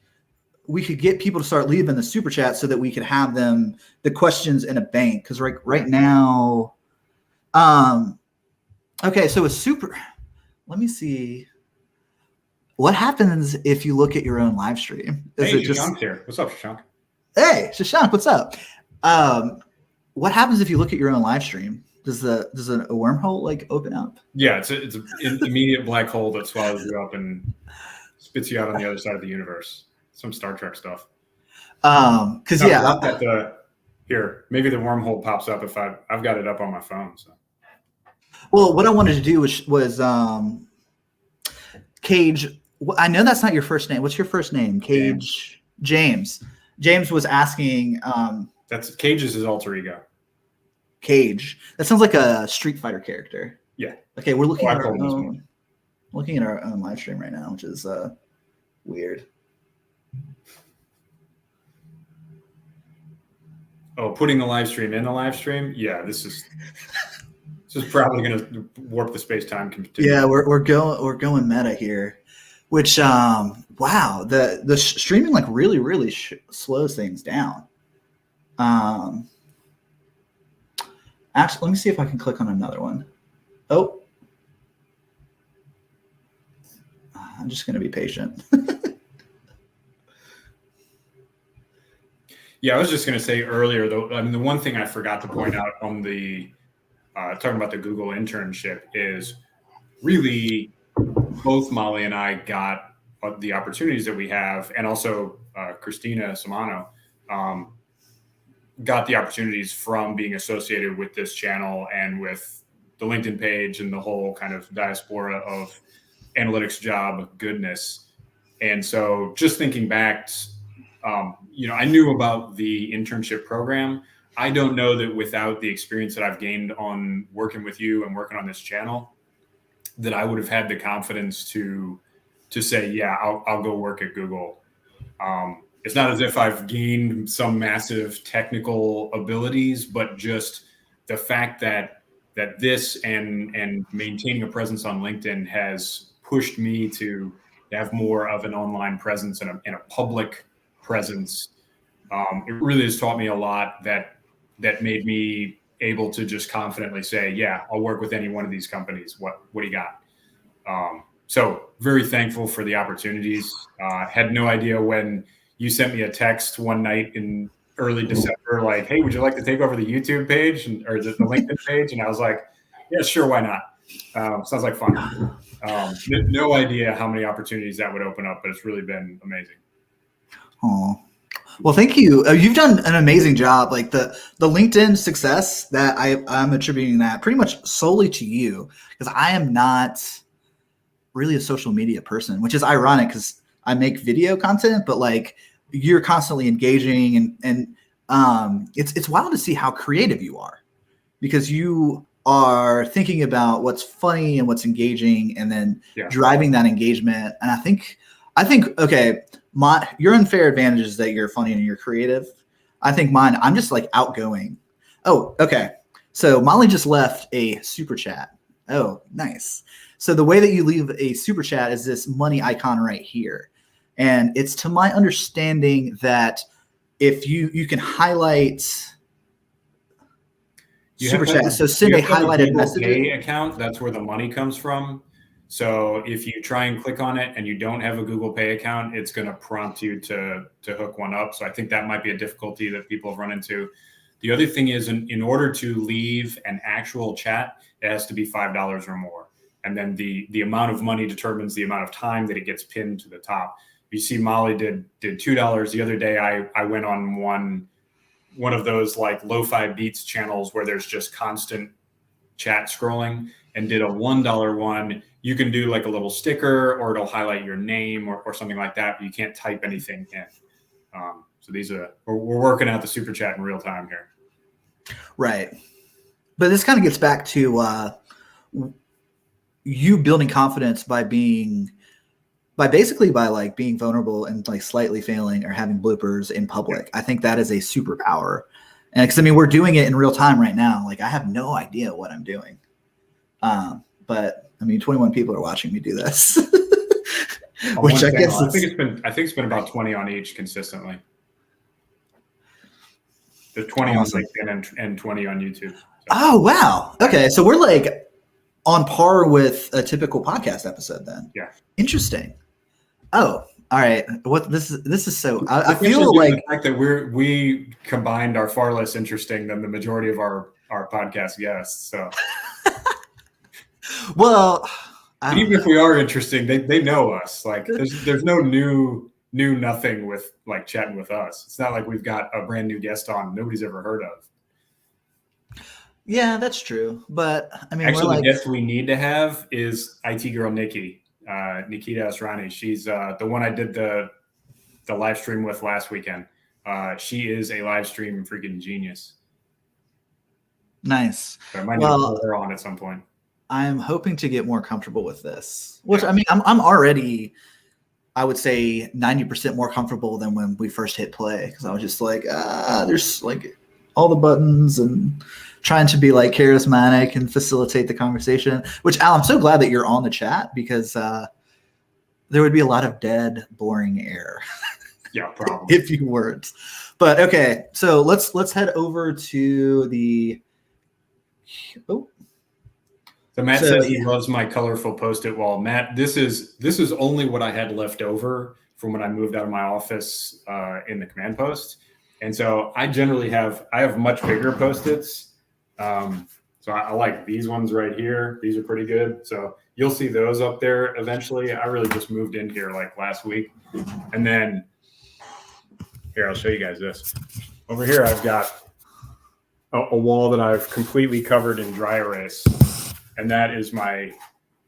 we could get people to start leaving the super chat so that we could have the questions in a bank. Because right now, okay, so let me see. What happens if you look at your own live stream? Shashanks here. What's up, Shashank? Hey, Shashank, what's up? What happens if you look at your own live stream? Does a wormhole open up? Yeah, it's an immediate black hole that swallows you up and spits you out on the other side of the universe. Some Star Trek stuff. Because Here, maybe the wormhole pops up if I've got it up on my phone. So. Well, what I wanted to do was Cage. I know that's not your first name. What's your first name? Cage. James. James was asking. That's Cage is his alter ego. Cage. That sounds like a Street Fighter character. Yeah. Okay, we're looking at our own live stream right now, which is weird. Oh, putting the live stream in the live stream? Yeah, this is probably going to warp the space-time continuum. Yeah, we're going meta here, which wow, the streaming like really slows things down. Actually, let me see if I can click on another one. Oh, I'm just going to be patient. Yeah, I was just going to say earlier, though, I mean, the one thing I forgot to point out on the talking about the Google internship is really both Molly and I got the opportunities that we have, and also Christina Samano got the opportunities from being associated with this channel and with the LinkedIn page and the whole kind of diaspora of analytics job goodness. And so just thinking back, I knew about the internship program. I don't know that without the experience that I've gained on working with you and working on this channel, that I would have had the confidence to say, yeah, I'll go work at Google. It's not as if I've gained some massive technical abilities, but just the fact that this and maintaining a presence on LinkedIn has pushed me to have more of an online presence and a public presence. It really has taught me a lot that made me able to just confidently say, yeah, I'll work with any one of these companies. What do you got? So very thankful for the opportunities. Had no idea when you sent me a text one night in early December, like, hey, would you like to take over the YouTube page or the LinkedIn page? And I was like, yeah, sure. Why not? Sounds like fun. No idea how many opportunities that would open up, but it's really been amazing. Oh, well, thank you. You've done an amazing job. Like the LinkedIn success that I'm attributing that pretty much solely to you, because I am not really a social media person, which is ironic because I make video content, but like you're constantly engaging and it's wild to see how creative you are, because you are thinking about what's funny and what's engaging and then driving that engagement. And I think, okay, your unfair advantage is that you're funny and you're creative. I think mine, I'm just like outgoing. Oh, okay. So Molly just left a super chat. Oh, nice. So the way that you leave a super chat is this money icon right here. And it's to my understanding that if you can highlight super chat. So send a highlighted message account. That's where the money comes from. So if you try and click on it and you don't have a Google Pay account, it's going to prompt you to hook one up. So I think that might be a difficulty that people have run into. The other thing is in order to leave an actual chat, it has to be $5 or more. And then the amount of money determines the amount of time that it gets pinned to the top. You see Molly did $2. The other day I went on one of those like lo-fi beats channels where there's just constant chat scrolling, and did a $1 one. You can do like a little sticker or it'll highlight your name or something like that, but you can't type anything in. So we're working out the super chat in real time here. Right. But this kind of gets back to you building confidence by being vulnerable and like slightly failing or having bloopers in public. I think that is a superpower. And because I mean, we're doing it in real time right now. Like I have no idea what I'm doing. But I mean, 21 people are watching me do this, which I guess I think it's been about 20 on each consistently. There's 20 on LinkedIn and 20 on YouTube. So. Oh, wow. Okay. So we're like on par with a typical podcast episode then. Yeah. Interesting. Oh, all right. What this is so I feel like the fact that we combined are far less interesting than the majority of our podcast guests. So well, And even if we are interesting, they know us. Like there's no new nothing with like chatting with us. It's not like we've got a brand new guest on nobody's ever heard of. Yeah, that's true. But I mean, Actually, the guest we need to have is IT girl Nikki, Nikita Asrani. She's the one I did the live stream with last weekend. She is a live stream freaking genius. Nice. So I might need to pull her on at some point. I'm hoping to get more comfortable with this, which I mean, I'm already, I would say 90% more comfortable than when we first hit play. Cause I was just like, there's like all the buttons and trying to be like charismatic and facilitate the conversation, which Al, I'm so glad that you're on the chat because there would be a lot of dead, boring air. Yeah, probably. If you weren't. But okay, so let's head over to the So Matt says he loves my colorful Post-it wall. Matt, this is only what I had left over from when I moved out of my office in the command post. And so I generally have much bigger Post-its. So I like these ones right here. These are pretty good. So you'll see those up there eventually. I really just moved in here like last week. And then here, I'll show you guys this. Over here, I've got a wall that I've completely covered in dry erase. And that is my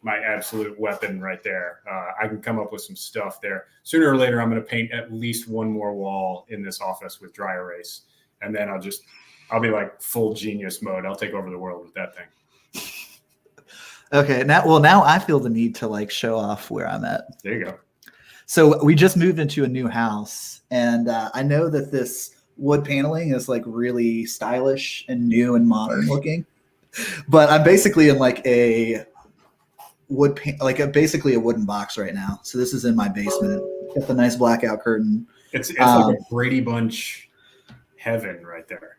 absolute weapon right there. I can come up with some stuff there. Sooner or later, I'm going to paint at least one more wall in this office with dry erase. And then I'll be like full genius mode. I'll take over the world with that thing. Okay. Now I feel the need to like show off where I'm at. There you go. So we just moved into a new house, and I know that this wood paneling is like really stylish and new and modern looking, but I'm basically in like a basically a wooden box right now. So this is in my basement. Got the nice blackout curtain. It's like a Brady Bunch heaven right there.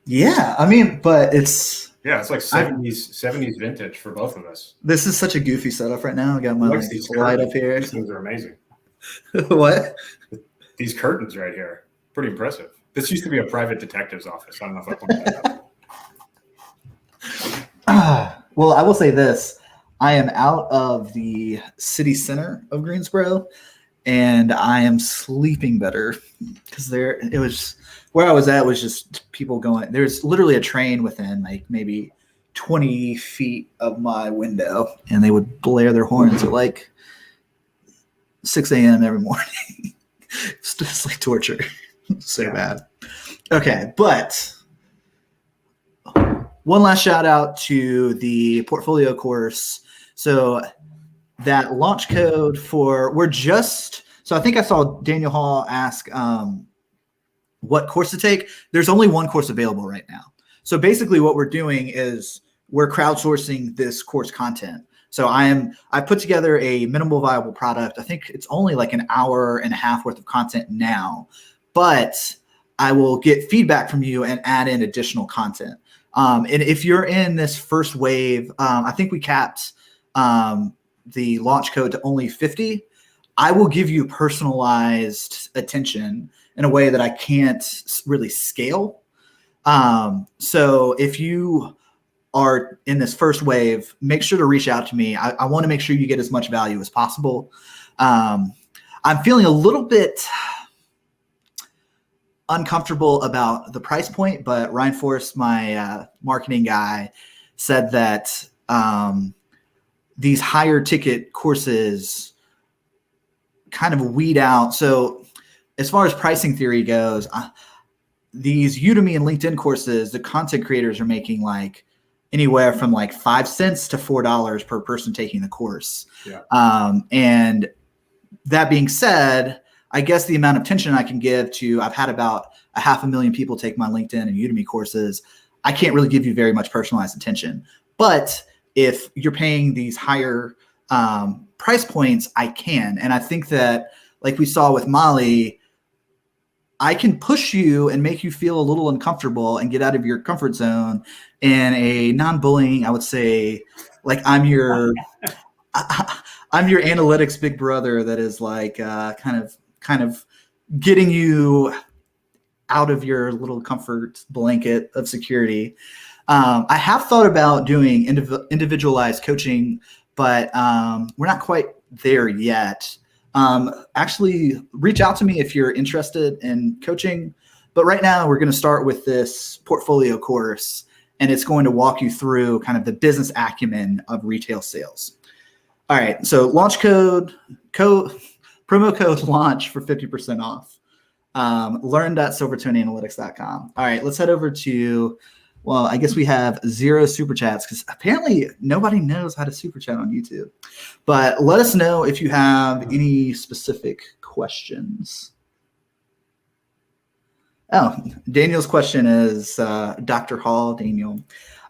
Yeah, I mean, but it's like 70s vintage for both of us. This is such a goofy setup right now. I got my light up here. These things are amazing. What? These curtains right here, pretty impressive. This used to be a private detective's office. I don't know if I pointed that out. Well, I will say this. I am out of the city center of Greensboro, and I am sleeping better because where I was at was just people going. There's literally a train within like maybe 20 feet of my window, and they would blare their horns at like 6 a.m. every morning. It's just like torture. So bad. Okay, but one last shout out to the portfolio course. So that launch code so I think I saw Daniel Hall ask what course to take. There's only one course available right now. So basically what we're doing is we're crowdsourcing this course content. So I put together a minimal viable product. I think it's only like an hour and a half worth of content now, but I will get feedback from you and add in additional content. And if you're in this first wave, I think we capped the launch code to only 50. I will give you personalized attention in a way that I can't really scale. So if you are in this first wave, make sure to reach out to me. I want to make sure you get as much value as possible. I'm feeling a little bit uncomfortable about the price point, but Ryan Forrest, my marketing guy, said that these higher ticket courses kind of weed out. So as far as pricing theory goes, these Udemy and LinkedIn courses, the content creators are making like anywhere from like 5 cents to $4 per person taking the course. Yeah. And that being said, I guess the amount of attention I can give to, I've had about 500,000 people take my LinkedIn and Udemy courses. I can't really give you very much personalized attention. But if you're paying these higher price points, I can. And I think that, like we saw with Molly, I can push you and make you feel a little uncomfortable and get out of your comfort zone in a non-bullying, I would say, like I'm your analytics big brother that is like kind of getting you out of your little comfort blanket of security. I have thought about doing individualized coaching, but we're not quite there yet. Actually, reach out to me if you're interested in coaching. But right now, we're going to start with this portfolio course, and it's going to walk you through kind of the business acumen of retail sales. All right, so launch promo code launch for 50% off. Learn.silvertoneanalytics.com. All right, let's head over to, well, I guess we have 0 super chats because apparently nobody knows how to super chat on YouTube. But let us know if you have any specific questions. Oh, Daniel's question is Dr. Hall, Daniel.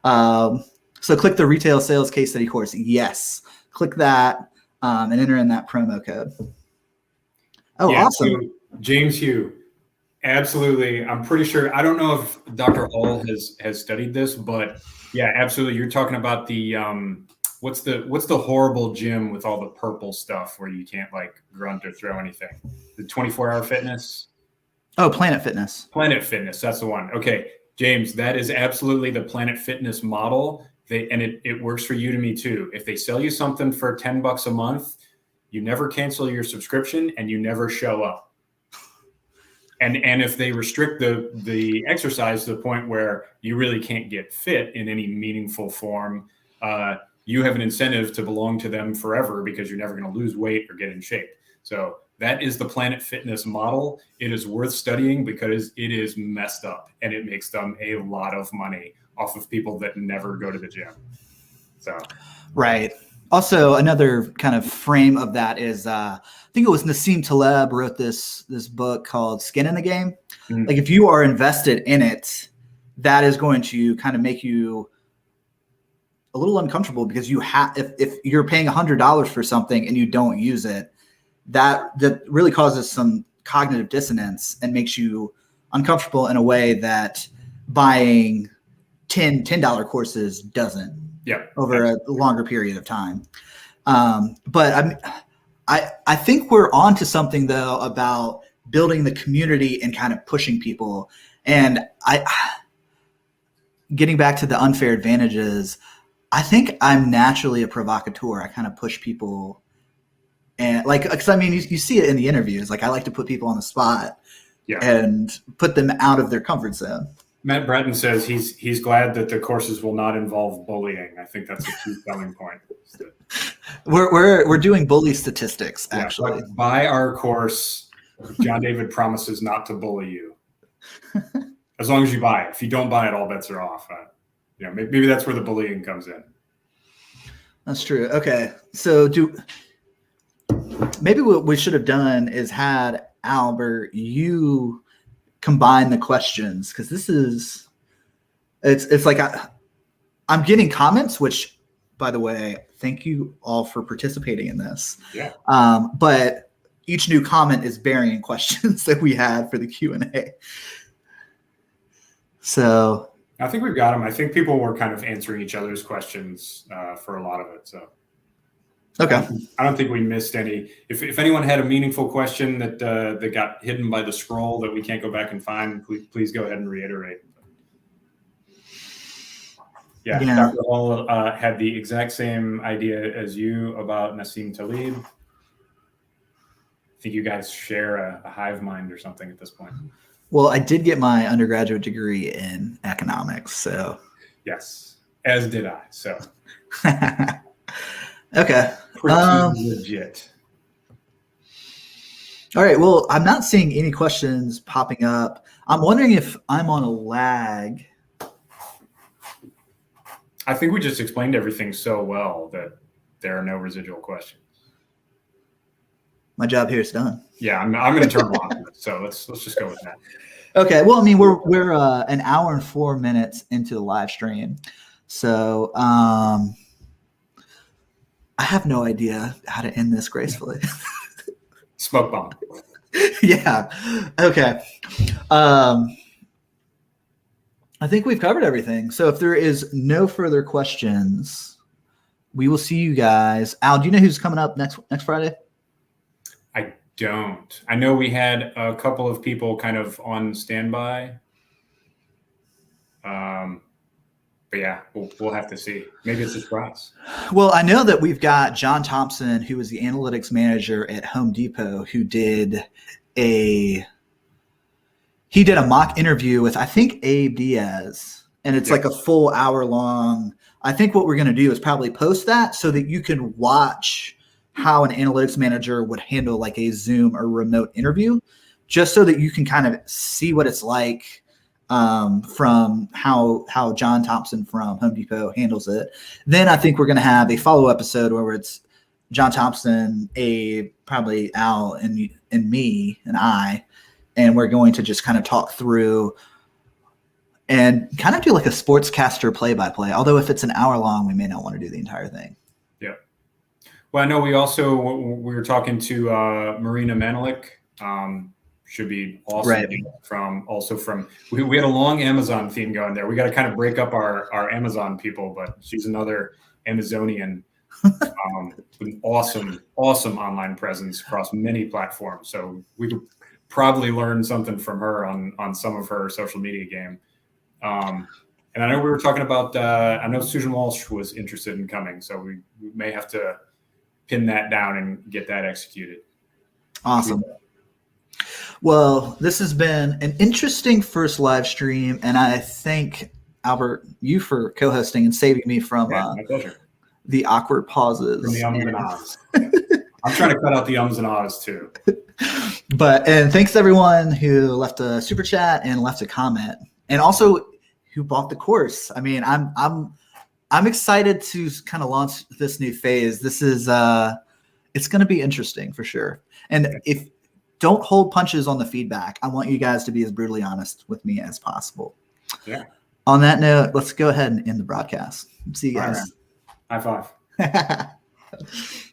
So click the retail sales case study course. Yes, click that and enter in that promo code. Oh, yeah, awesome. So James Hugh, absolutely. I'm pretty sure. I don't know if Dr. Hall has studied this, but yeah, absolutely. You're talking about the what's the horrible gym with all the purple stuff where you can't like grunt or throw anything? The 24-hour fitness. Oh, Planet Fitness. Planet Fitness, that's the one. Okay, James, that is absolutely the Planet Fitness model. It works for Udemy too. If they sell you something for $10 a month, you never cancel your subscription and you never show up. And if they restrict the exercise to the point where you really can't get fit in any meaningful form, you have an incentive to belong to them forever because you're never going to lose weight or get in shape. So that is the Planet Fitness model. It is worth studying because it is messed up and it makes them a lot of money off of people that never go to the gym. So, right. Also, another kind of frame of that is, I think it was Nassim Taleb wrote this book called Skin in the Game. Mm-hmm. Like if you are invested in it, that is going to kind of make you a little uncomfortable because you have, if you're paying $100 for something and you don't use it, that really causes some cognitive dissonance and makes you uncomfortable in a way that buying $10 courses doesn't. Yeah, over a longer period of time. But I think we're onto something though about building the community and kind of pushing people. And getting back to the unfair advantages, I think I'm naturally a provocateur. I kind of push people. And like, because I mean, you see it in the interviews. Like I like to put people on the spot and put them out of their comfort zone. Matt Bratton says he's glad that the courses will not involve bullying. I think that's a key selling point. We're doing bully statistics, actually. Buy our course. John David promises not to bully you. As long as you buy it. If you don't buy it, all bets are off. Maybe that's where the bullying comes in. That's true. Okay. So maybe what we should have done is had Albert, you combine the questions, because it's like I'm getting comments, which, by the way, thank you all for participating in this. Yeah. But each new comment is burying questions that we had for the Q&A. So I think we've got them. I think people were kind of answering each other's questions for a lot of it. So okay. I don't think we missed any. If anyone had a meaningful question that got hidden by the scroll that we can't go back and find, please go ahead and reiterate. Yeah. Dr. Hall had the exact same idea as you about Nassim Taleb. I think you guys share a hive mind or something at this point. Well, I did get my undergraduate degree in economics, so. Yes, as did I. So. Okay. Pretty legit. All right. Well, I'm not seeing any questions popping up. I'm wondering if I'm on a lag. I think we just explained everything so well that there are no residual questions. My job here is done. Yeah, I'm going to turn on. So let's just go with that. Okay. Well, I mean, we're an hour and 4 minutes into the live stream, so I have no idea how to end this gracefully. Smoke bomb. Yeah. Okay. I think we've covered everything. So if there is no further questions, we will see you guys. Al, do you know who's coming up next Friday? I don't. I know we had a couple of people kind of on standby. but yeah, we'll have to see. Maybe it's a surprise. Well, I know that we've got John Thompson, who was the analytics manager at Home Depot, who did a mock interview with, I think, Abe Diaz, and it's like a full hour long. I think what we're going to do is probably post that so that you can watch how an analytics manager would handle like a Zoom or remote interview, just so that you can kind of see what it's like from how John Thompson from Home Depot handles it. Then I think we're going to have a follow episode where it's John Thompson, Abe, probably Al, and me and I, and we're going to just kind of talk through and kind of do like a sportscaster play-by-play. Although if it's an hour long, we may not want to do the entire thing. Yeah. Well, I know we were talking to Marina Manelik. Should be awesome. Right. We had a long Amazon theme going there. We got to kind of break up our Amazon people, but she's another Amazonian with awesome online presence across many platforms. So we could probably learn something from her on some of her social media game. And I know we were talking about, I know Susan Walsh was interested in coming, so we may have to pin that down and get that executed. Awesome. Well, this has been an interesting first live stream, and I thank Albert, you for co-hosting and saving me from my pleasure. The awkward pauses. From the ums and ahs. I'm trying to cut out the ums and ahs too. And thanks to everyone who left a super chat and left a comment, and also who bought the course. I mean, I'm excited to kind of launch this new phase. This is it's going to be interesting for sure. And if don't hold punches on the feedback. I want you guys to be as brutally honest with me as possible. Yeah. On that note, let's go ahead and end the broadcast. See you guys. All right. High five.